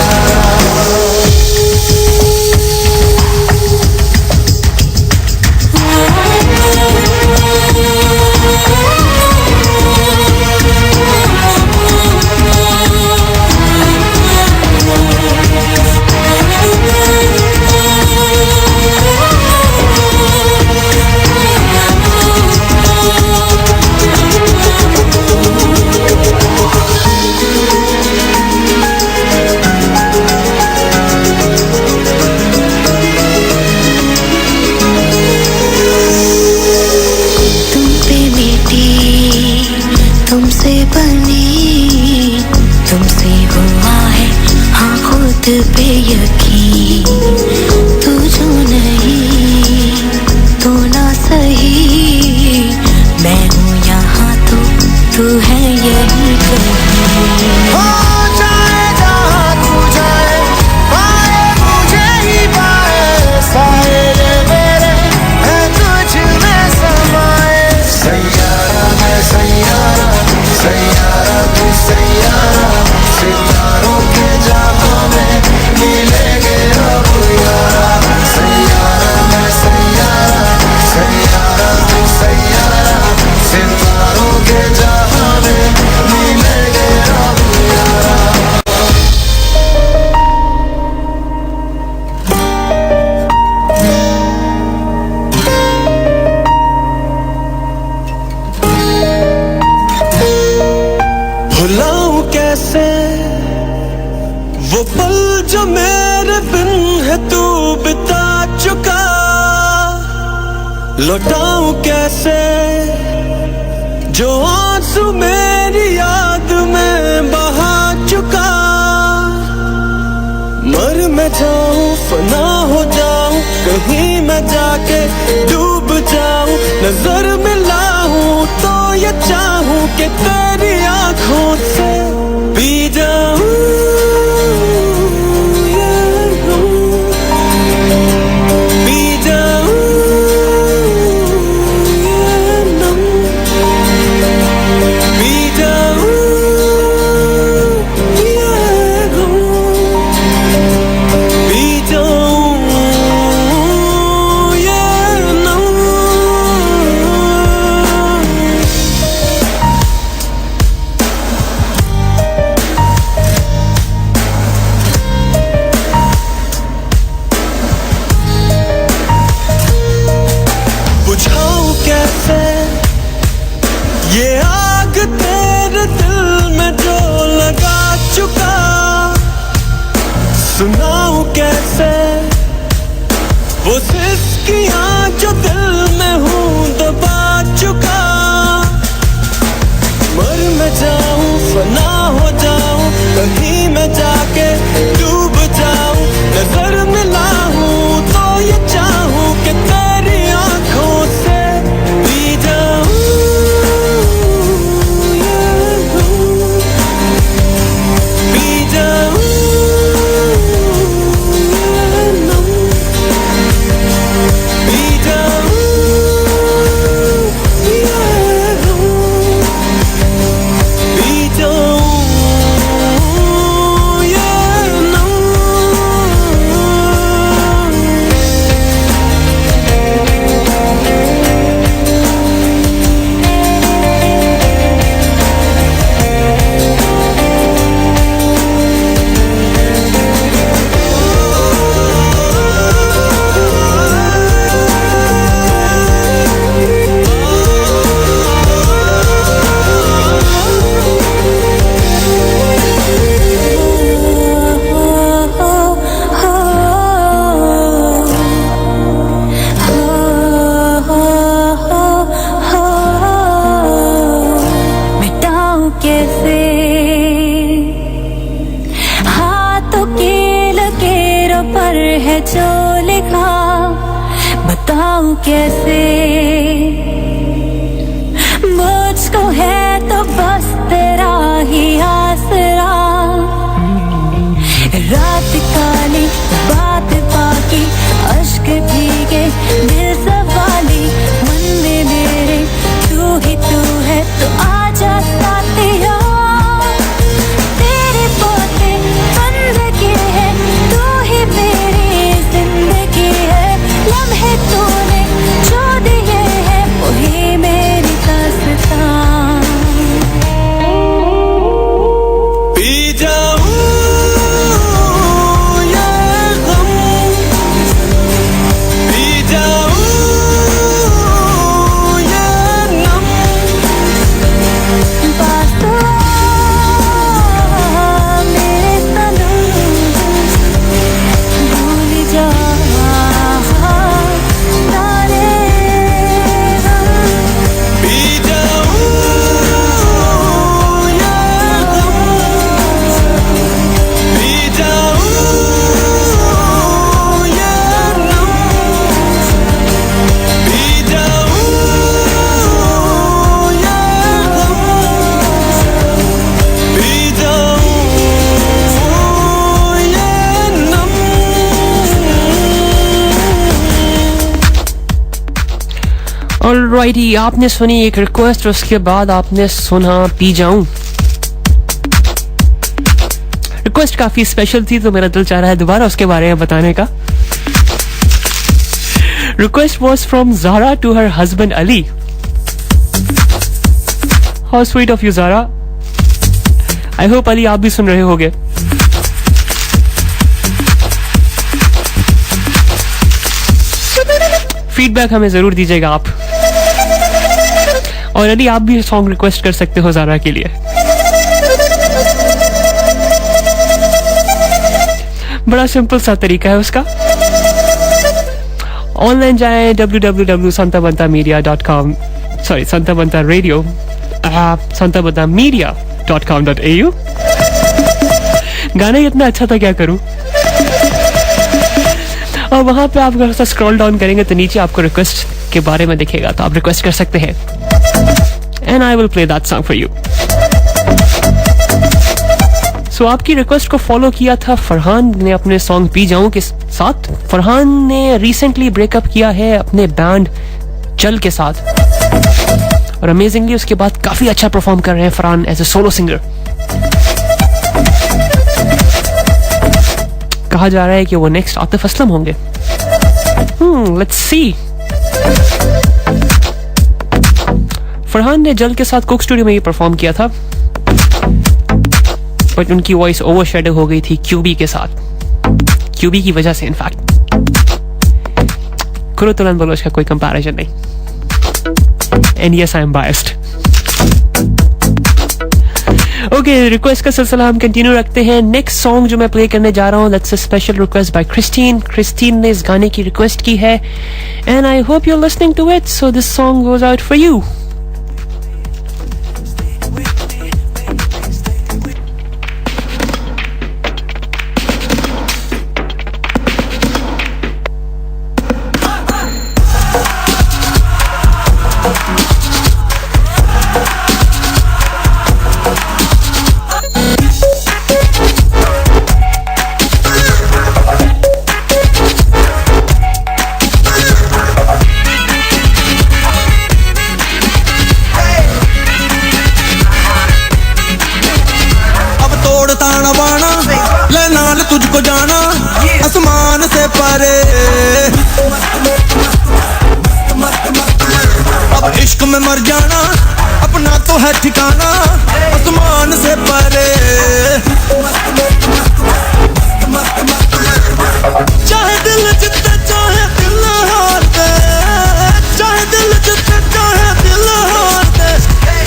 कैसे वो पल जो मेरे बिन है तू बिता चुका, लौटाऊं कैसे जो आंसू मेरी याद में बहा चुका। मर मैं जाऊं फना हो जाऊं कहीं मैं जाके डूब जाऊं, नजर मिलाऊं तो ये चाहूं कि तेरी आंखों से पी जाऊं। ये आग तेरे दिल में जो लगा चुका, सुनाऊं कैसे वो सिसकियां जो दिल में हूँ दबा चुका। मर मैं जाऊं फना हो जाऊं कहीं मैं जाके डूब जाऊं, नजर मिलाऊं तो ये चाहूं कि तेरी आंखों से पी जाऊं। कैसे मुझको है तो बस तेरा ही आसरा, रात काली बात बाकी अश्क भीगे दिल सवाली, मन में मेरे तू ही तू है तो आजा साथिया, तेरे पोते बंदगी है तू ही मेरी जिंदगी है, लम्हे तूने जो दिए हैं वही मेरी दास्तां। पी जाऊं ये गम, पी जाऊं ये नम, पास तो आ मेरे सनम, भूल जा ऑलराइटी, आपने सुनी एक रिक्वेस्ट, उसके बाद आपने सुना पी जाऊं। रिक्वेस्ट काफी स्पेशल थी तो मेरा दिल चाह रहा है दोबारा उसके बारे में बताने का। Request was from Zara to her husband Ali. How sweet of you Zara. I hope Ali आप भी सुन रहे होगे। फीडबैक हमें जरूर दीजिएगा आप, और अली आप भी सॉन्ग रिक्वेस्ट कर सकते हो ज़ारा के लिए। बड़ा सिंपल सा तरीका है उसका। ऑनलाइन जाएं www.santabantamedia.com, सॉरी santabantamedia.com.au। गाना ही इतना अच्छा था, क्या करूं। और वहां पे आप अगर स्क्रॉल डाउन करेंगे तो नीचे आपको रिक्वेस्ट के बारे में दिखेगा, तो आप रिक्वेस्ट कर सकते हैं and I will play that song for you. So आपकी रिक्वेस्ट को फॉलो किया था फरहान ने अपने सॉन्ग पी जाऊं के साथ। फरहान ने रिसेंटली ब्रेकअप किया है अपने बैंड चल के साथ, और अमेजिंगली उसके बाद काफी अच्छा परफॉर्म कर रहे हैं Farhan as a solo singer. कहा जा रहा है कि वो नेक्स्ट आतिफ असलम होंगे। Let's see. फरहान ने जल के साथ कुक स्टूडियो में ये परफॉर्म किया था, बट उनकी वॉइस ओवरशैडो हो गई थी क्यूबी के साथ, क्यूबी की वजह से। इनफैक्ट कुरुत बुलंद बलोच का कोई कंपैरिजन नहीं, and yes I am biased. Okay, request का सिलसिला हम कंटिन्यू रखते हैं। नेक्स्ट सॉन्ग जो मैं प्ले करने जा रहा हूँ, that's a special request by Christine. Christine ने इस गाने की रिक्वेस्ट की है and I hope you are listening to it, so this song goes out for you. तुझको जाना आसमान से परे, अब इश्क में मर जाना अपना तो है ठिकाना आसमान से परे। चाहे दिल जितने चाहे दिल हार दे, चाहे दिल जितने चाहे दिल हार दे,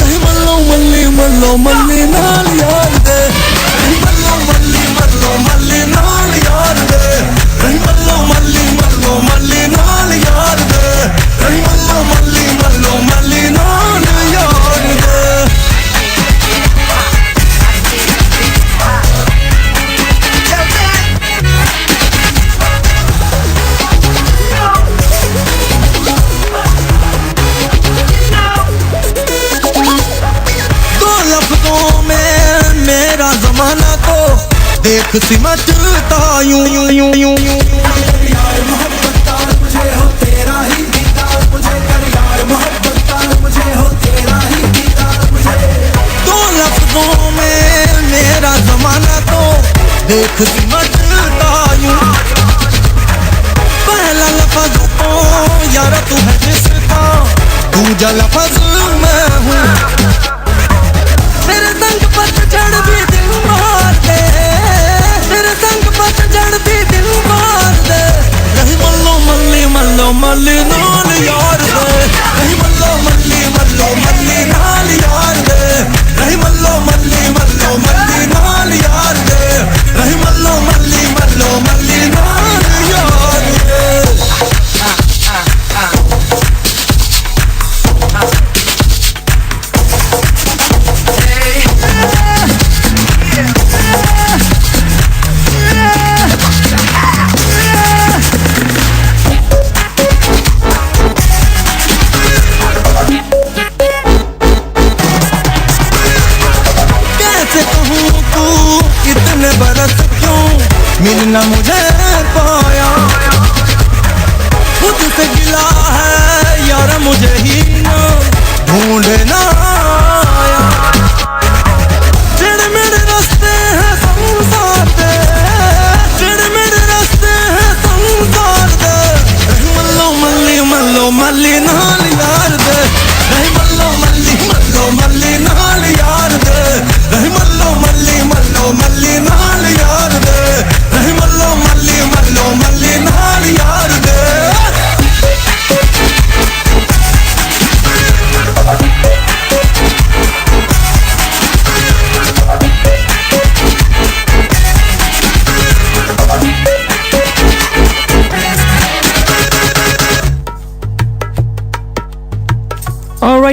कहीं मल्लो मल्ली नाल यार दे, कहीं मल्लो मल्ली नाल यार दे, कहीं मल्लो मल्ली नाल यार दे, कहीं मल्लो मल्ली नाल यार दे। दो लफ्जों में मेरा जमाना तो देख सिमटता यूं यूं यूं यूं यूं। यार मोहब्बत मुझे हो तेरा ही दीदार, मुझे कर यार मोहब्बत मुझे हो तेरा ही दीदार मुझे। दो लफ्जों में मेरा जमाना तो देख सिमटता यूं। पहला लफ्ज तो यार तू है जिसका, दूजा लफ्ज मैं हूँ। मेरे संग पतझड़ भी दिल मार दे, तेरे संग पतझड़ भी दिल मार दे, रही मल्लो मल्ली नाल यार दे, रही मल्लो मल्ली नाल यार दे, रही मल्लो मल्ली नाल यार दे, रही मल्लो मल्ली नाल यार दे।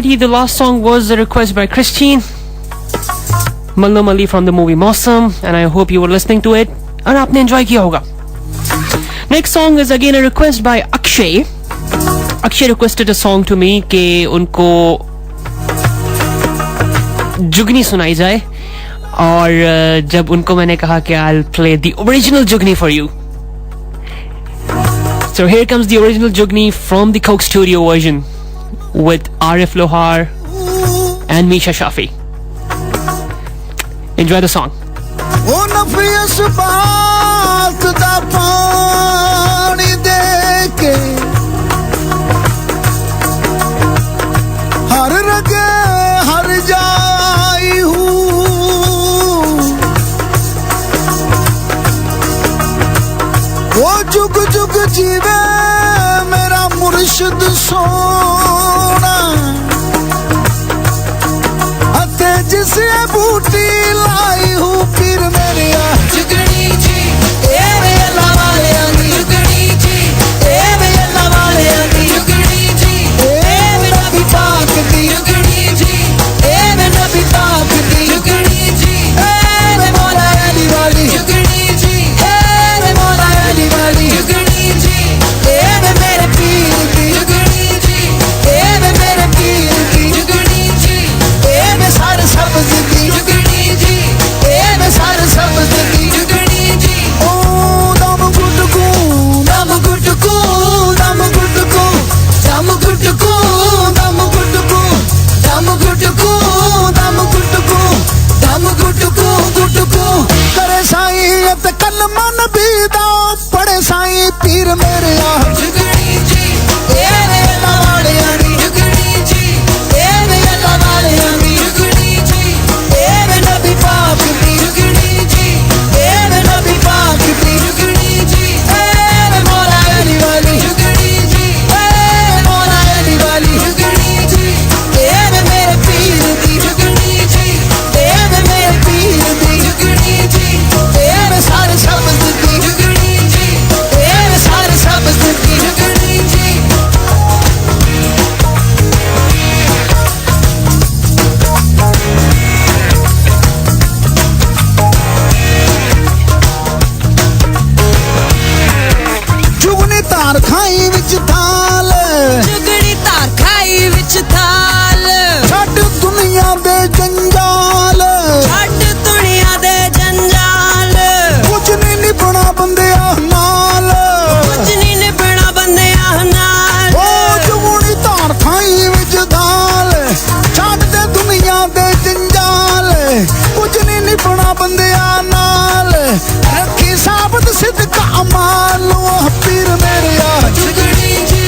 Alrighty, the last song was a request by Christine Mallo Mali from the movie Mausam, and I hope you were listening to it और आपने enjoy किया होगा. Next song is again a request by Akshay. Akshay requested a song to me कि उनको जुगनी सुनाई जाए, और जब उनको मैंने कहा कि I'll play the original Jugni for you. So here comes the original Jugni from the Coke Studio version with Arif Lohar and Misha Shafi. Enjoy the song. जुग जुग जीवे मेरा मुर्शिद सोना, हथे जिसे बूटी लाई हूँ पीर मेरे जुगनी जी ए वे अल्लाह वाले आंगी जुगनी जी ए वे अल्लाह वाले आंगी जुगनी जी ए वे नबी पाक दी जुगनी जी ए वे नबी पाक दी जुगनी जी ए वे मौला अली वाली जुगनी जी ए वे मौला अली वाली जुगनी जी ए वे मेरे पीर दी जुगनी जी ए वे मेरे पीर दी जुगनी जी ए वे सारे सब्ज़ दी जुगनी जी ए वे सारे सब्ज़ दी जुगनी जी ओ दम गुटकू दम गुटकू दम गुटकू दम गुटकू दम गुटकू दम गुटकू दम गुटकू दम गुटकू गुटकू करे साईं ते कल मन भी दा पड़े साईं पीर मेरे आ जुगनी जी ए वे अल्लाह वाले आनी जुगनी जी ए वे अल्लाह वाले आनी जुगनी जी ए वे नबी पाक दी जुगनी जी ए वे नबी पाक दी जुगनी जी ए वे मौला अली वाली जुगनी जी ए वे मौला अली वाली जुगनी जी ए वे मेरे पीर दी जुगनी जी ए वे मेरे पीर दी जुगनी जी ए वे सारे सब्ज़ दी जुगनी जी ए वे सारे सब्ज़ दी जुगनी जी. जुगनी तार खाई विच थाल जुगनी तार खाई विच थाल छੱਡ दुनिया दे जंजाल छੱਡ दुनिया दे जंजाल कुछ नहीं निभना बंदिया नाल कुछ नहीं निभना बंदिया नाल ओ जुगनी तार खाई विच थाल छੱਡ दे दुनिया दे जंजाल कुछ नहीं निभना बंदिया नाल रखी साबत सिद्दक अमाल पीर मेरे आ जुगनी जी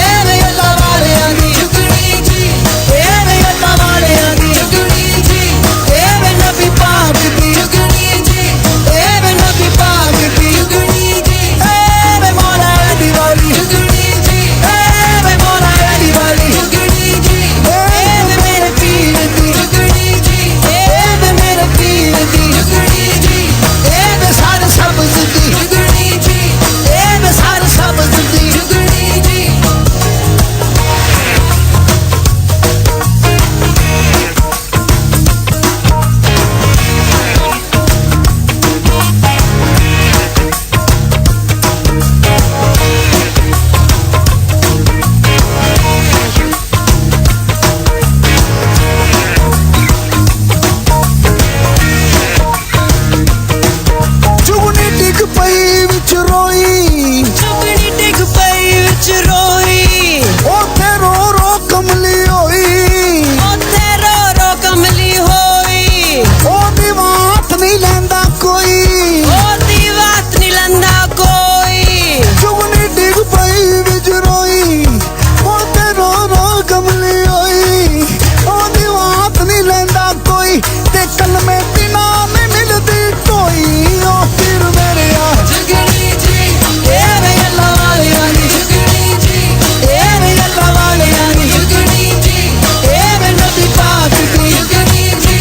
ए वे अल्लाह वाले आनी जुगनी जी ए वे अल्लाह वाले आनी जुगनी जी ए वे नबी पाक दी जुगनी जी ए वे नबी पाक दी जुगनी जी ए वे मौला अली वाली जुगनी जी ए वे मौला अली वाली जुगनी जी ए वे मेरे पीर दी जुगनी जी ए वे मेरे पीर दी जुगनी जी ए वे सारे सब्ज़ दी जुगनी जी ए वे सारे सब्ज़ दी जुगनी जी. जुगनी डिग पई विच रोई जुगनी डिग पई विच रोई ओथे रो रो कमली होई ओथे रो रो कमली होई ओदी बात नहीं लैंदा कोई ओदी बात नहीं लैंदा कोई जुगनी डिग पई विच रोई ओथे रो रो कमली होई ओदी बात नहीं लैंदा कोई ते कलमे बिना नहीं मिलदी कोई ओ पीर मेरे आ जुगनी जी ए वे अल्लाह वाले आनी जुगनी जी ए वे अल्लाह वाले आनी जुगनी जी ए वे नबी पाक दी जुगनी जी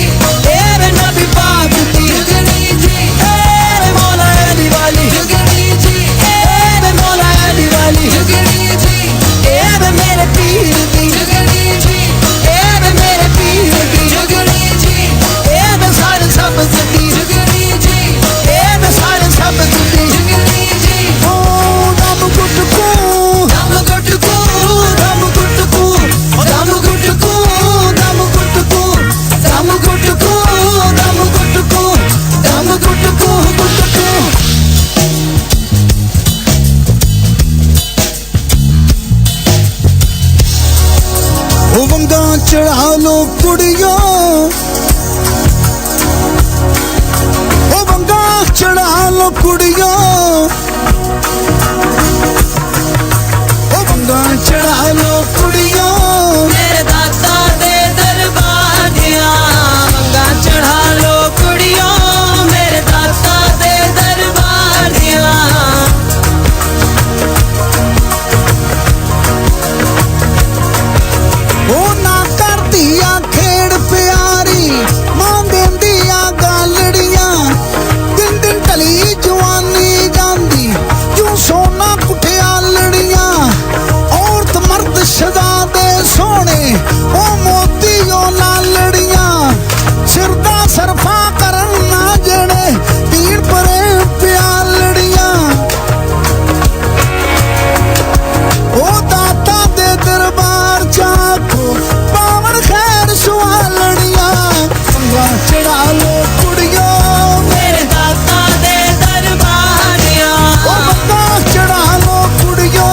ए वे नबी पाक दी जुगनी जी ए वे मौला अली वाली जुगनी जी ए वे मौला अली वाली जुगनी जी ए वे मेरे पीर दी जुगनी जी ए कुड़ियों ओ वंगा चढ़ा लो कुड़ियों ओ वंगा चढ़ा लो कुड़ियों मेरे दाता दे दरबार दिया वंगा चढ़ा लो कुड़ियों मेरे दाता दे दरबार दिया ओ ना कर दिया खेड़ प्यारी मां देंदिया गालड़ियां दिन दिन टली जवानी जांदी क्यों सोना कुठिया लड़ियां औरत मर्द सदा दे सोने ओ मोती ओ लालड़ियां सिरदा सरफा करन ना जड़े पीड़ परे प्यालड़ियां ओ दाता दे दरबार जाको पावन खैर सुहालड़ियां वंगा चढ़ा लो कुड़ियों मेरे दाता दे दरबार दिया ओ वंगा चढ़ा लो कुड़ियों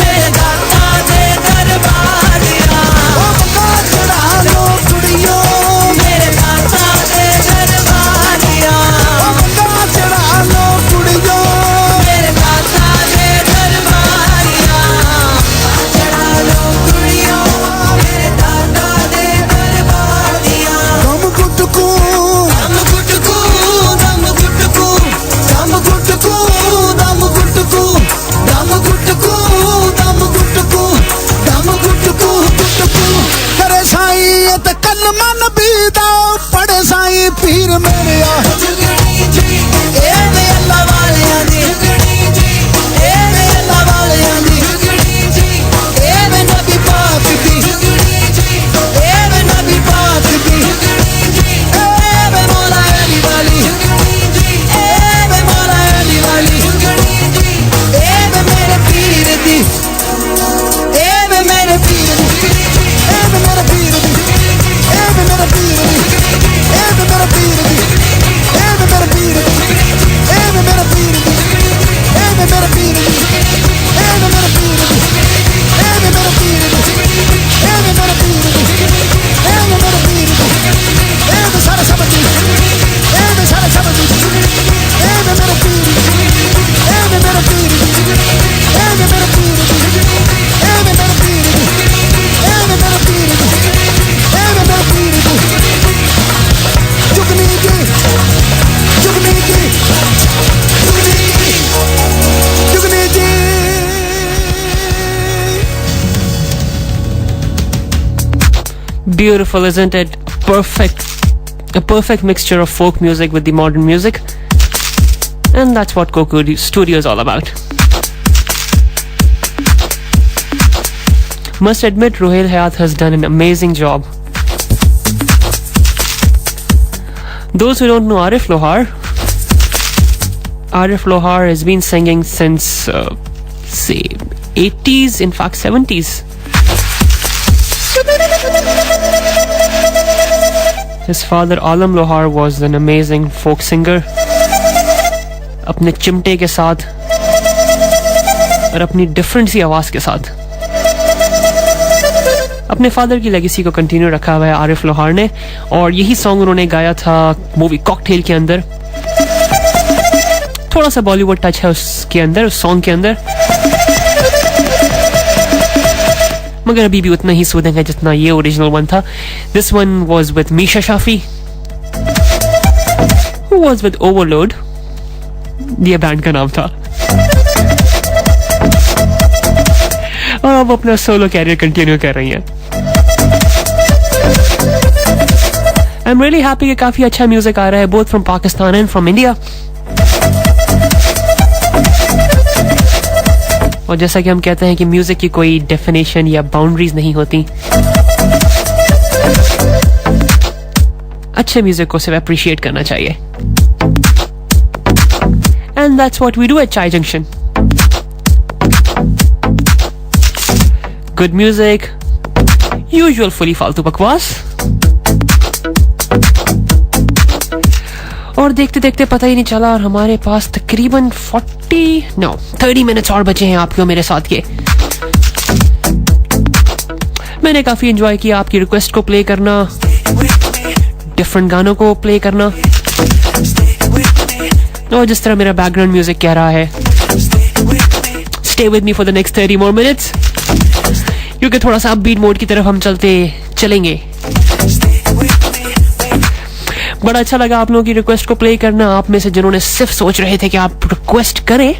मेरे दाता दे दरबार दिया ओ वंगा चढ़ा लो कुड़ियों मेरे दाता दे दरबार दिया ओ वंगा चढ़ा लो कुड़ियों मेरे दाता दे दरबार दिया चढ़ा लो कुड़ियों मेरे दाता दे दरबार दिया दम गुटकू दम गुटकू दम गुटकू दम गुटकू दम गुटकू दम गुटकू दम गुटकू दम गुटकू गुटकू करे साईं ये ते कल मन बीदा पड़े साईं पीर मेरे आ जुगड़ी जी ए वे अल्लाह वालियां दी जुगड़ी जी ए वे अल्लाह वालियां दी जुगड़ी जी ए वे नबी पाक दी जुगड़ी जी ए वे नबी पाक दी जुगड़ी जी ए वे मौला अली वाली जुगड़ी जी ए वे मौला अली वाली जुगड़ी जी ए वे मेरे पीर दी ए वे मेरे पीर दी ए वे मेरे पीर दी ए वे मेरे पीर दी ए वे मेरे पीर दी ए वे मेरे पीर दी ए वे मेरे पीर दी ए वे मेरे पीर दी ए वे मेरे पीर दी ए वे मेरे पीर दी ए वे मेरे पीर दी ए वे मेरे पीर दी ए वे सारे सब दी ए वे सारे सब दी ए वे मेरे पीर दी ए वे मेरे पीर दी ए वे मेरे पीर दी ए वे मेरे पीर दी ए वे मेरे पीर दी ए वे मेरे पीर दी जुगनी की जुगनी की जुगनी की जुगनी की Beautiful, isn't it? A perfect mixture of folk music with the modern music. And that's what Coco Studio is all about. Must admit, Ruhail Hayat has done an amazing job. Those who don't know Arif Lohar has been singing since, say, 80s, in fact 70s. His father Alam Lohar was an amazing folk singer. अपने चिमटे के साथ और अपनी different सी आवाज के साथ अपने फादर की लेगेसी को कंटिन्यू रखा हुआ है आरिफ लोहार ने, और यही सॉन्ग उन्होंने गाया था मूवी कॉकटेल के अंदर. थोड़ा सा बॉलीवुड टच है उसके अंदर, उस सॉन्ग के अंदर, मगर अभी भी उतना ही सूदिंग है जितना ये ओरिजिनल वन था. This one was with Meesha Shafi, who was with Overload, ये बैंड का नाम था, और अब अपना सोलो कैरियर कंटिन्यू कर रही हैं. आई एम रियली हैप्पी कि काफी अच्छा म्यूजिक आ रहा है, both from Pakistan and from India. और जैसा कि हम कहते हैं कि म्यूजिक की कोई डेफिनेशन या बाउंड्रीज नहीं होती, अच्छे म्यूजिक को सिर्फ अप्रिशिएट करना चाहिए. And that's what we do at Chai Junction. Good music, usual fully फालतू बकवास, और देखते देखते पता ही नहीं चला, और हमारे पास तकरीबन 30 मिनट्स और बचे हैं आपको मेरे साथ के. मैंने काफी एंजॉय किया आपकी रिक्वेस्ट को प्ले करना, डिफरेंट गानों को प्ले करना, और जिस तरह मेरा बैकग्राउंड म्यूजिक कह रहा है, stay with me for the next 30 more minutes, क्योंकि थोड़ा सा अपबीट मोड की तरफ हम चलेंगे। बड़ा अच्छा लगा आप लोगों की रिक्वेस्ट को प्ले करना। आप में से जिन्होंने सिर्फ सोच रहे थे कि आप रिक्वेस्ट करें,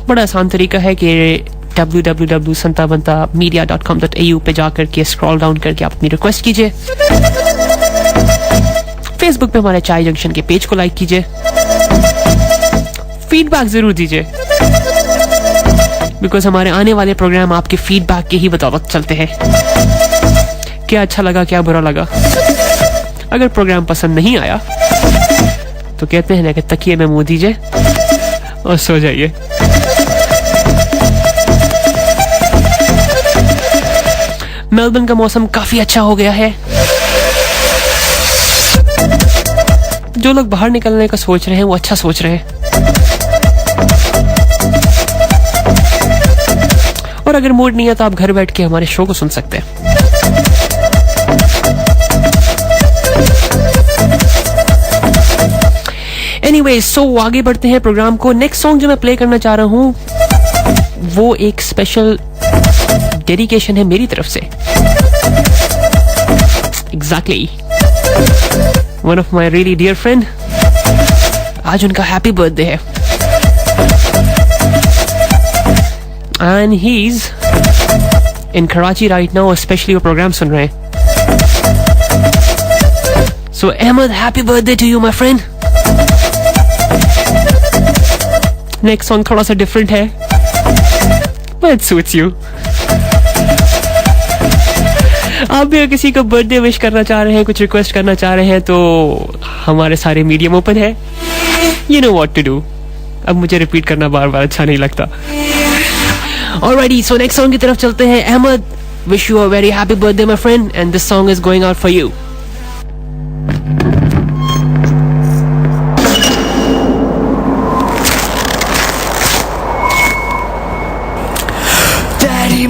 बड़ा आसान तरीका है कि www.santabantamedia.com.au पे जाकर के स्क्रॉल डाउन करके आप अपनी रिक्वेस्ट कीजिए। फेसबुक पे हमारे चाय जंक्शन के पेज को लाइक कीजिए, फीडबैक जरूर दीजिए, बिकॉज हमारे आने वाले प्रोग्राम आपके फीडबैक के ही बदौलत चलते हैं। क्या अच्छा लगा, क्या बुरा लगा। अगर प्रोग्राम पसंद नहीं आया तो कहते हैं ना कि तकिए में मुंह दीजिए और सो जाइए। मेलबर्न का मौसम काफी अच्छा हो गया है। जो लोग बाहर निकलने का सोच रहे हैं वो अच्छा सोच रहे हैं, और अगर मूड नहीं है तो आप घर बैठ के हमारे शो को सुन सकते हैं। एनीवेज, सो आगे बढ़ते हैं प्रोग्राम को। नेक्स्ट सॉन्ग जो मैं प्ले करना चाह रहा हूं वो एक स्पेशल डेडिकेशन है मेरी तरफ से। Exactly, one of my really dear friend, आज उनका हैप्पी बर्थडे है and he is in Karachi right now, specially वो प्रोग्राम सुन रहे हैं। So Ahmad, happy birthday to you my friend. Next song थोड़ा सा डिफरेंट है, but it suits you। आप भी अगर किसी को बर्थडे विश करना चाह रहे हैं, कुछ रिक्वेस्ट करना चाह रहे हैं, तो हमारे सारे मीडियम ओपन है। You know what to do। अब मुझे रिपीट करना बार बार अच्छा नहीं लगता। Alrighty, so next song की तरफ चलते हैं। Ahmad, wish you a very happy birthday my friend, and this song is going out for you।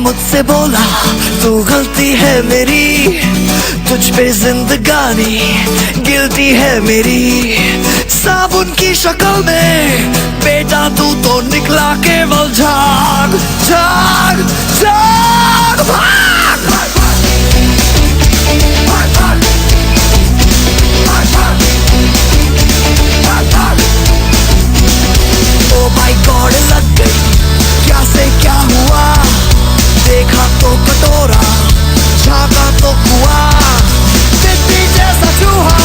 मुझसे बोला तू गलती है मेरी, तुझ पे जिंदगानी गिल्टी है मेरी। साबुन की शक्ल में बेटा तू तो निकला केवल झाग झाग झाग, भाग भाग भाग भाग भाग भाग। ओ माय गॉड, लग गई क्या से क्या हुआ, देखा तो कटोरा, झांका तो कुआं, मिट्टी जैसा चूहा,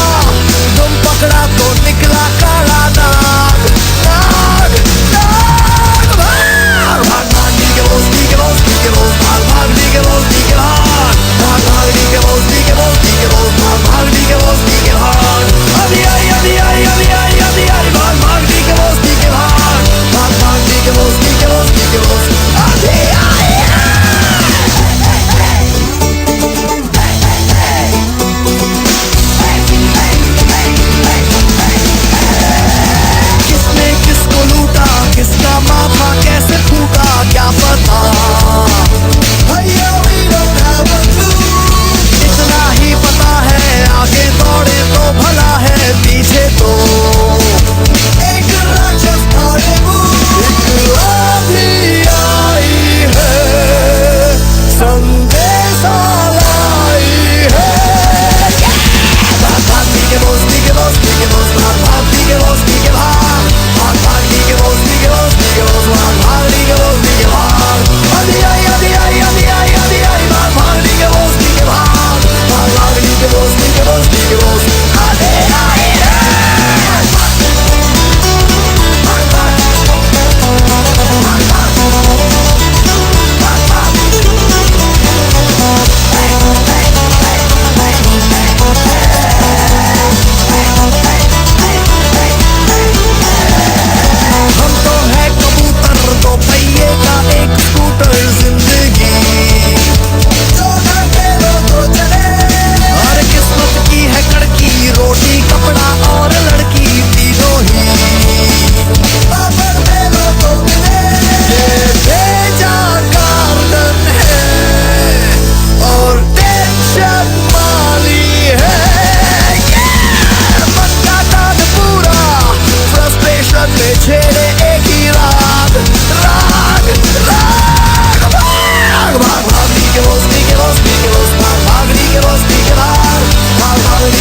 तुम पकड़ा तो निकला काला नाग नाग नाग। भाग भाग भाग, नीके बोस भाग भाग, नीके बोस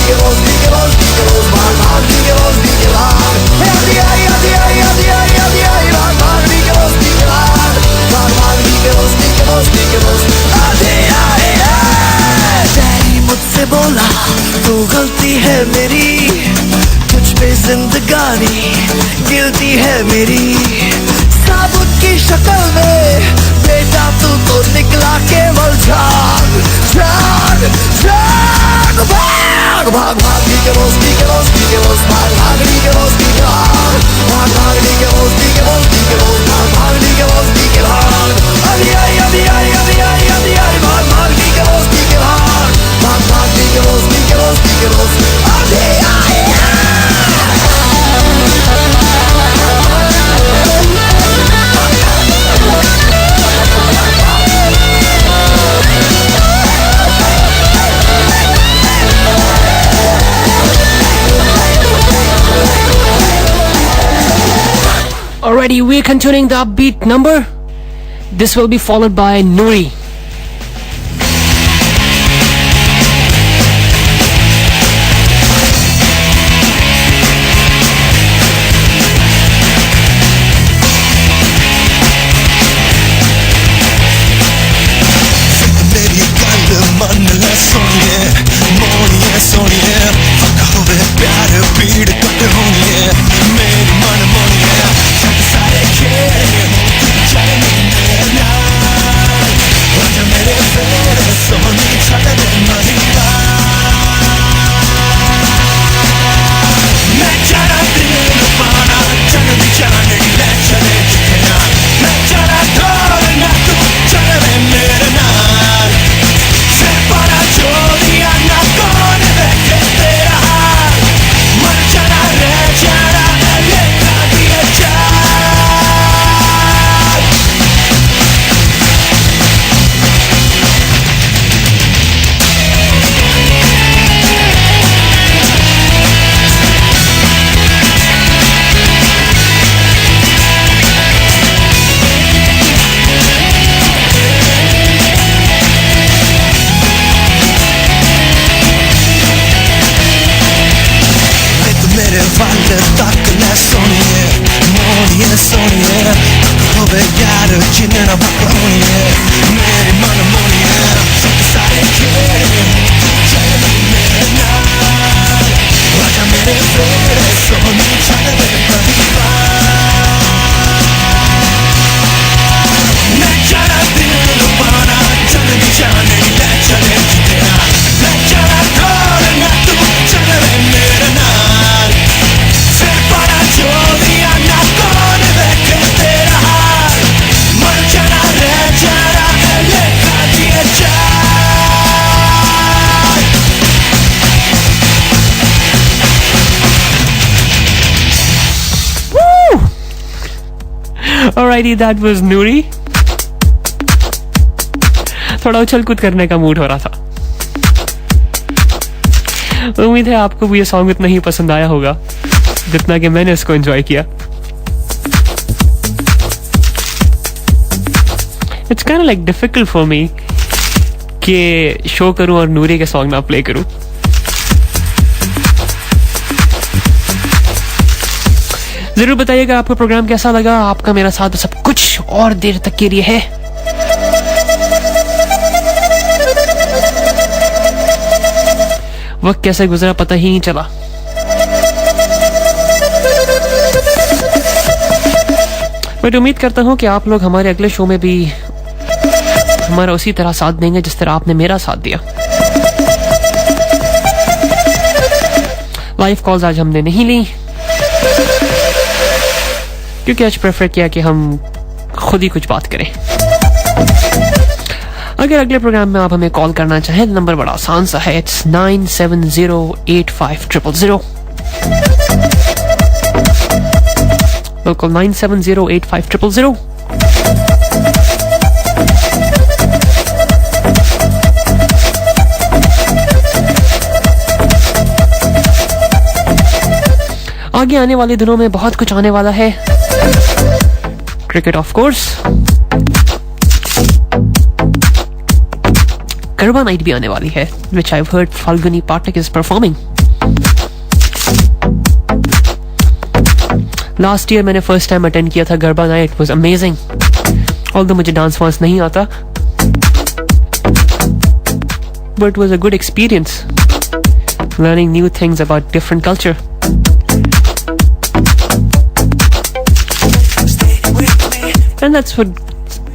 के रोज दी के रोज दी के रोज भाग भाग दी के रोज दी के भाग आधी आई आधी आई आधी आई आधी आई भाग भाग दी के रोज दी के भाग भाग भाग दी के रोज दी के रोज दी के रोज आधी आई डैडी मुझसे बोला तू गलती है मेरी तुझ पे जिंदगानी गिरती है मेरी साबुत की शक्ल में बेटा तू तो निकला केवल झाग झाग झाग भाग भाग भाग दी के रोज दी के रोज दी के रोज भाग भाग दी के रोज दी के भाग भाग भाग दी के रोज दी के रोज दी के रोज भाग भाग दी के रोज दी के भाग अभी आई अभी आई अभी आई अभी आई भाग भाग दी के रोज दी के भाग भाग भाग दी के रोज दी के रोज दी के रोज अभी आई Alrighty, we're continuing the upbeat number. This will be followed by Nuri. Alrighty, that was Nuri. थोड़ा उछल कूद करने का मूड हो रहा था. उम्मीद है आपको भी ये सॉन्ग इतना ही पसंद आया होगा जितना कि मैंने इसको एंजॉय किया. It's kind of like difficult for me कि शो करूं और नूरी के सॉन्ग ना प्ले करूं. जरूर बताइएगा आपको प्रोग्राम कैसा लगा. आपका मेरा साथ सब कुछ और देर तक के लिए है. वक्त कैसे गुजरा पता ही नहीं चला. बट उम्मीद करता हूं कि आप लोग हमारे अगले शो में भी हमारा उसी तरह साथ देंगे जिस तरह आपने मेरा साथ दिया. लाइव कॉल्स आज हमने नहीं ली क्योंकि आज प्रेफर किया कि हम खुद ही कुछ बात करें. अगर अगले प्रोग्राम में आप हमें कॉल करना चाहें तो नंबर बड़ा आसान सा है. इट्स 97085000. बिल्कुल 97085000. आगे आने वाले दिनों में बहुत कुछ आने वाला है. Cricket of course, garba night भी आने वाली है, which I've heard Falguni Pathak is performing. Last year मैंने फर्स्ट टाइम अटेंड किया था garba night. It was amazing. Although मुझे डांस वांस नहीं आता, but it was a good experience, learning new things about different culture. And that's what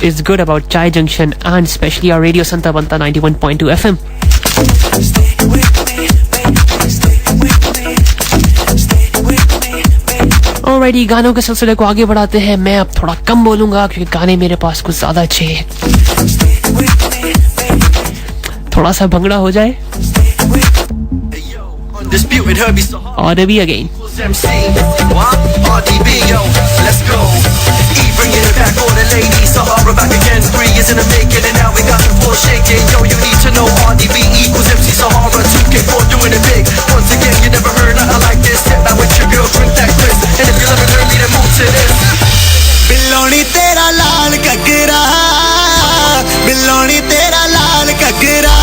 is good about Chai Junction and especially our Radio Santa Banta 91.2 FM. Alrighty, गानों के सिलसिले को आगे बढ़ाते हैं. मैं अब थोड़ा कम बोलूंगा क्योंकि गाने मेरे पास कुछ ज्यादा अच्छे हैं. थोड़ा सा भंगड़ा हो जाए. और अभी again bringing it back, all the ladies, Sahara back again, 3 years in the making, and now we got the floor shaking. Yo, you need to know RDB equals MC Sahara, 2K4 doing it big. Once again, you never heard nothing like this. Sit back with your girl, drink that crisp, and if you love it early, then move to this. Biloni tera laal gagara, Biloni tera laal gagara.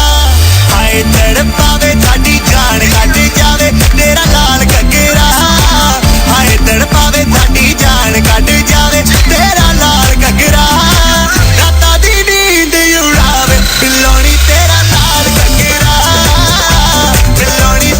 Aye tadpaave thadi jaan kad jaave, tera laal gagara. Aye tadpaave thadi jaan kad jaave, tera laal gagara. Rata di neend udaave, Biloni tera laal gagara. Biloni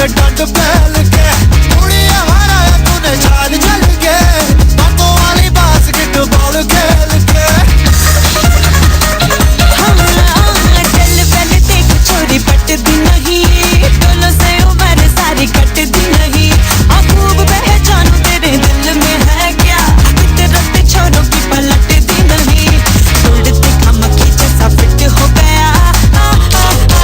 के डंड फैल के कुड़िया हराया तूने चाल चल के बातों वाली बास्केट बॉल खेल के चल पहले देख छोरी पटती नहीं टोलो से उम्र सारी कटती नहीं खूब पहचानू तेरे दिल में है क्या फितरत छोरों की पलटती नहीं उड़ते खमकी जैसा फिट हो गया तो हमें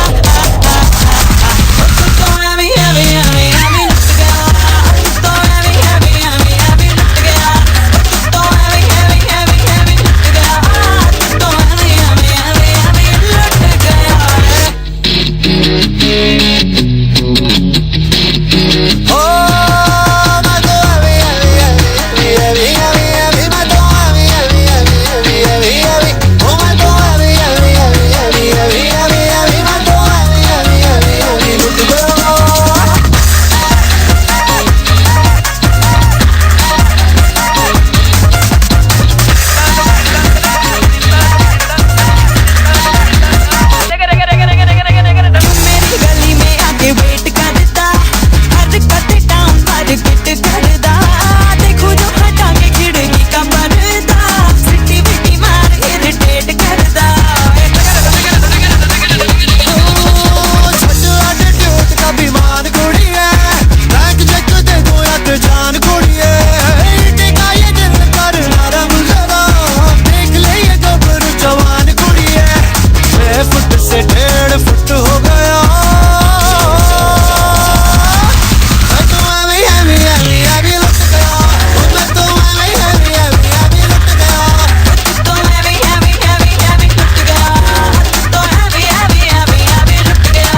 लुट गया तो हमें लुट गया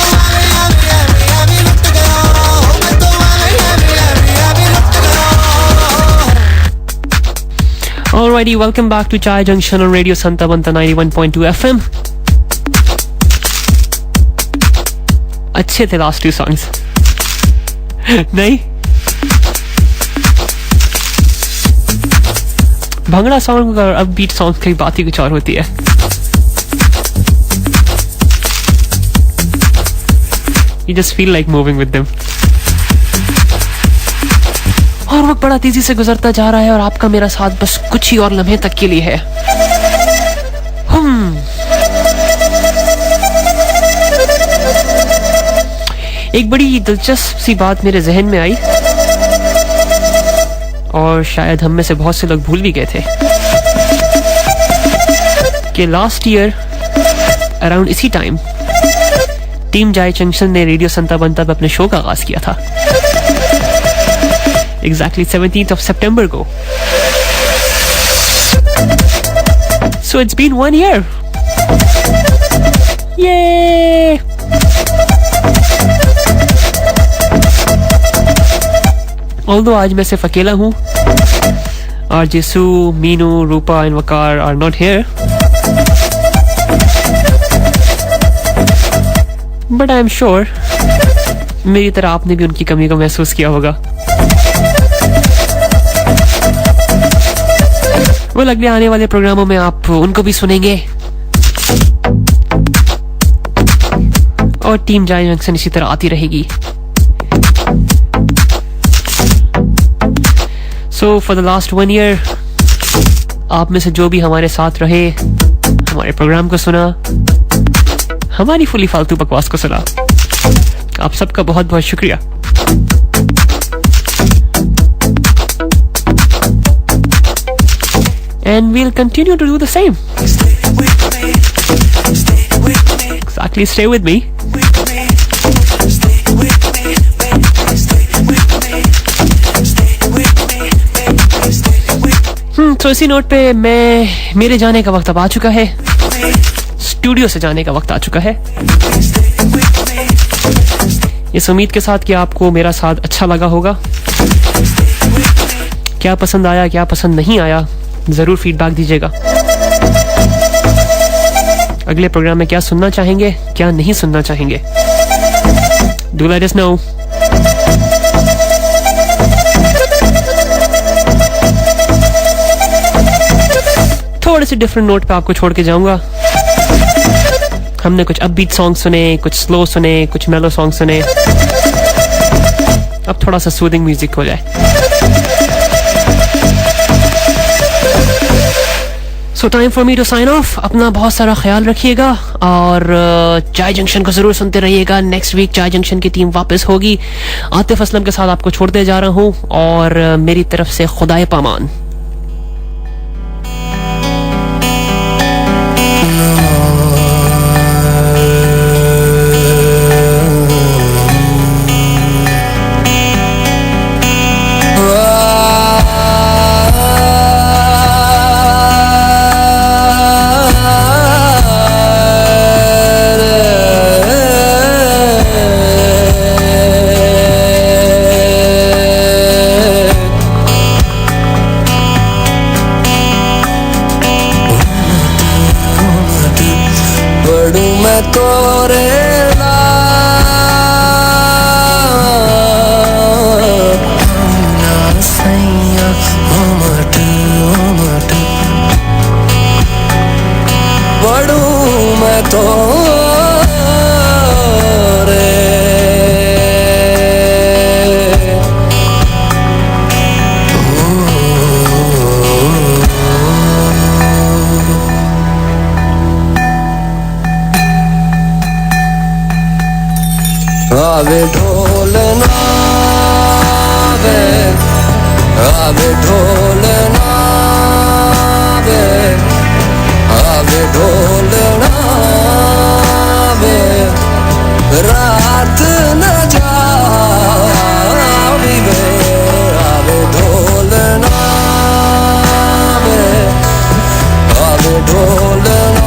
तो हमें लुट गया तो हमें लुट गया Alrighty, welcome back to Chai Junction on Radio Santa Banta 91.2 FM. अच्छे थे last two songs. नहीं? भंगड़ा सॉन्ग और अपबीट सॉन्ग की बात ही कुछ और होती है. You just feel like moving with them. और वक्त बड़ा तेजी से गुजरता जा रहा है और आपका मेरा साथ बस कुछ ही और लम्हे तक के लिए है. एक बड़ी दिलचस्प सी बात मेरे जहन में आई और शायद हम में से बहुत से लोग भूल भी गए थे कि लास्ट ईयर अराउंड इसी टाइम टीम जाय जंक्शन ने रेडियो संता बंता पे अपने शो का आगाज किया था. Exactly 17th of September को. So it's been 1 year. Yay! Although आज मैं सिर्फ अकेला हूँ और जिसू, मीनू, रूपा and Waqar are not here. But I am sure मेरी तरह आपने भी उनकी कमी को महसूस किया होगा. वो अगले आने वाले प्रोग्रामों में आप उनको भी सुनेंगे और टीम जाय जंक्शन इसी तरह आती रहेगी. So for the last 1 year आप में से जो भी हमारे साथ रहे, हमारे प्रोग्राम को सुना, हमारी फुली फालतू बकवास को सुना, आप सबका बहुत बहुत शुक्रिया. And we'll continue to do the same. Exactly, stay with me. तो इसी नोट पे मेरे जाने का वक्त अब आ चुका है. स्टूडियो से जाने का वक्त आ चुका है. इस उम्मीद के साथ कि आपको मेरा साथ अच्छा लगा होगा. क्या पसंद आया, क्या पसंद नहीं आया, जरूर फीडबैक दीजिएगा. अगले प्रोग्राम में क्या सुनना चाहेंगे, क्या नहीं सुनना चाहेंगे, डू लेट अस नो. थोड़े से डिफरेंट नोट पे आपको छोड़ के जाऊंगा. हमने कुछ अपबीट सॉन्ग सुने, कुछ स्लो सुने, कुछ मेलो सॉन्ग सुने. अब थोड़ा सा सूदिंग म्यूजिक हो जाए. So time for me to sign off. अपना बहुत सारा ख्याल रखिएगा और चाय जंक्शन को जरूर सुनते रहिएगा. नेक्स्ट वीक चाय जंक्शन की टीम वापस होगी. आतिफ असलम के साथ आपको छोड़ते जा रहा हूँ और मेरी तरफ से खुदाए पामान. आवे ढोलना वे, आवे ढोलना वे, आवे ढोलना वे, रात न जावी वे. आवे ढोलना वे, आवे ढोलना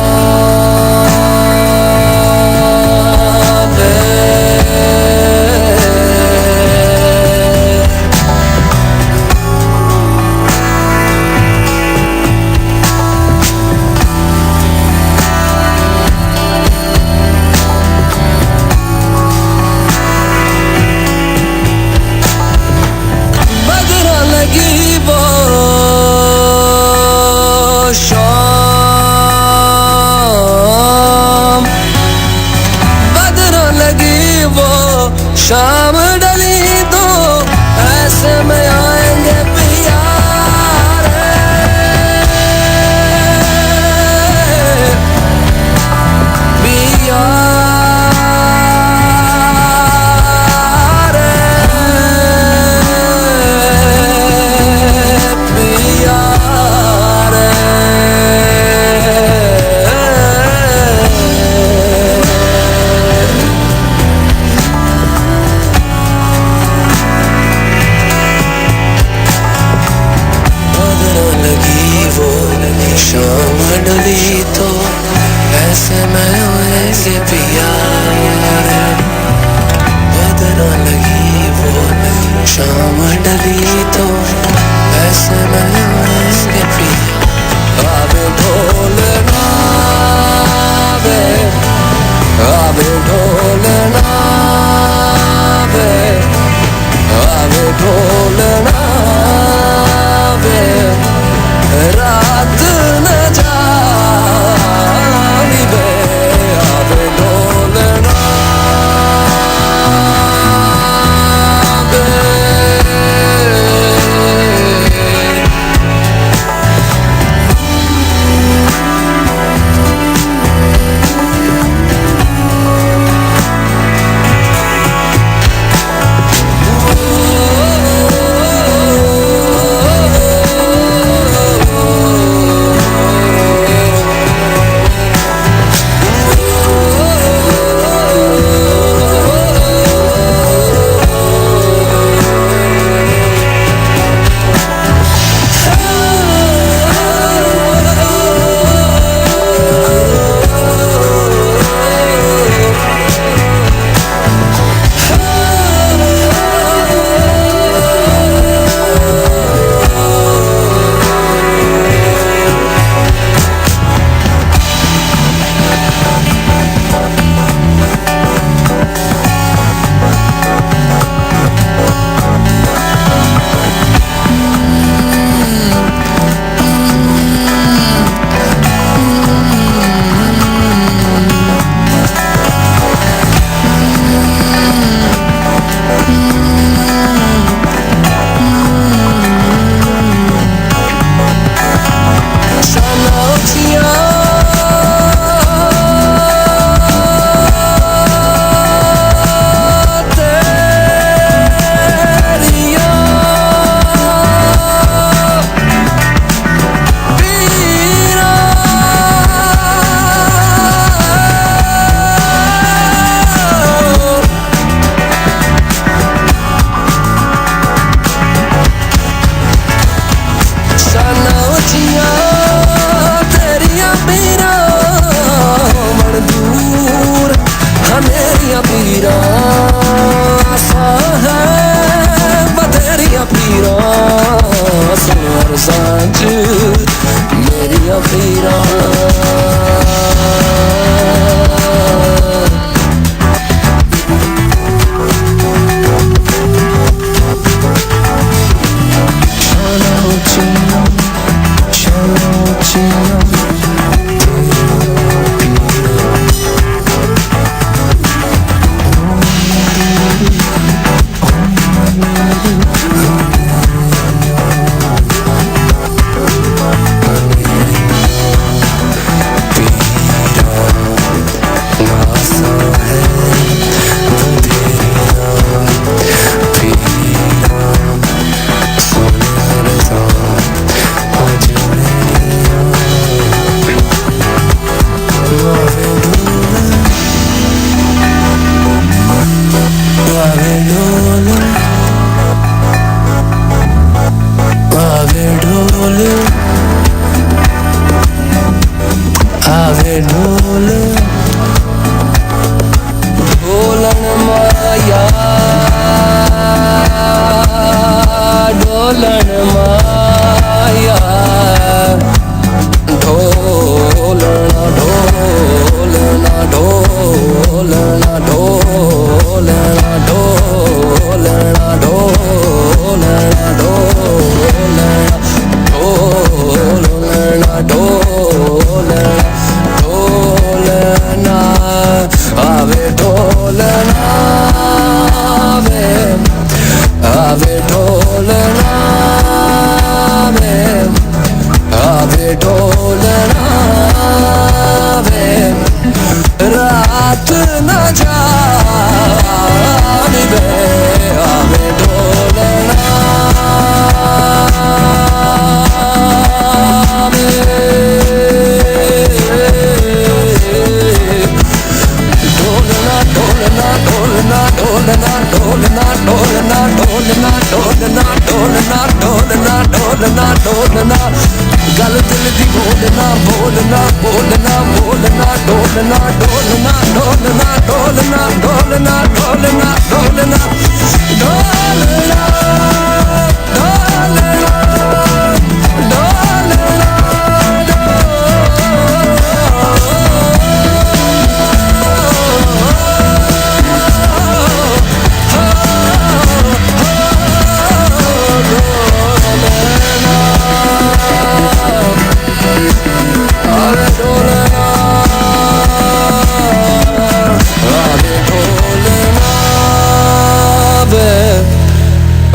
आवे ढोल ढोलन माया ढोलन माया ढोलना ढोलना ढोलना ढोलना ढोलना ढोलना ढोलना ढोलना ढोलना ढोलना आवे ढोलना आवे ढोलना आवे ढोलना रात न जाने दे आवे ढोलना ढोलना ढोलना ढोलना ढोलना ढोलना ढोलना ढोलना ढोलना ढोलना ढोलना ढोलना गल दिल दी बोलना बोलना बोलना बोलना ढोलना ढोलना ढोलना ढोलना ढोलना ढोलना ढोलना ढोलना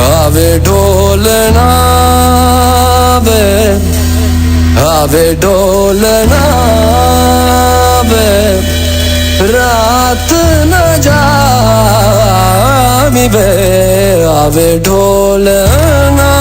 आवे ढोलना बे आवे ढोलना बे रात न जामी बे आवे ढोलना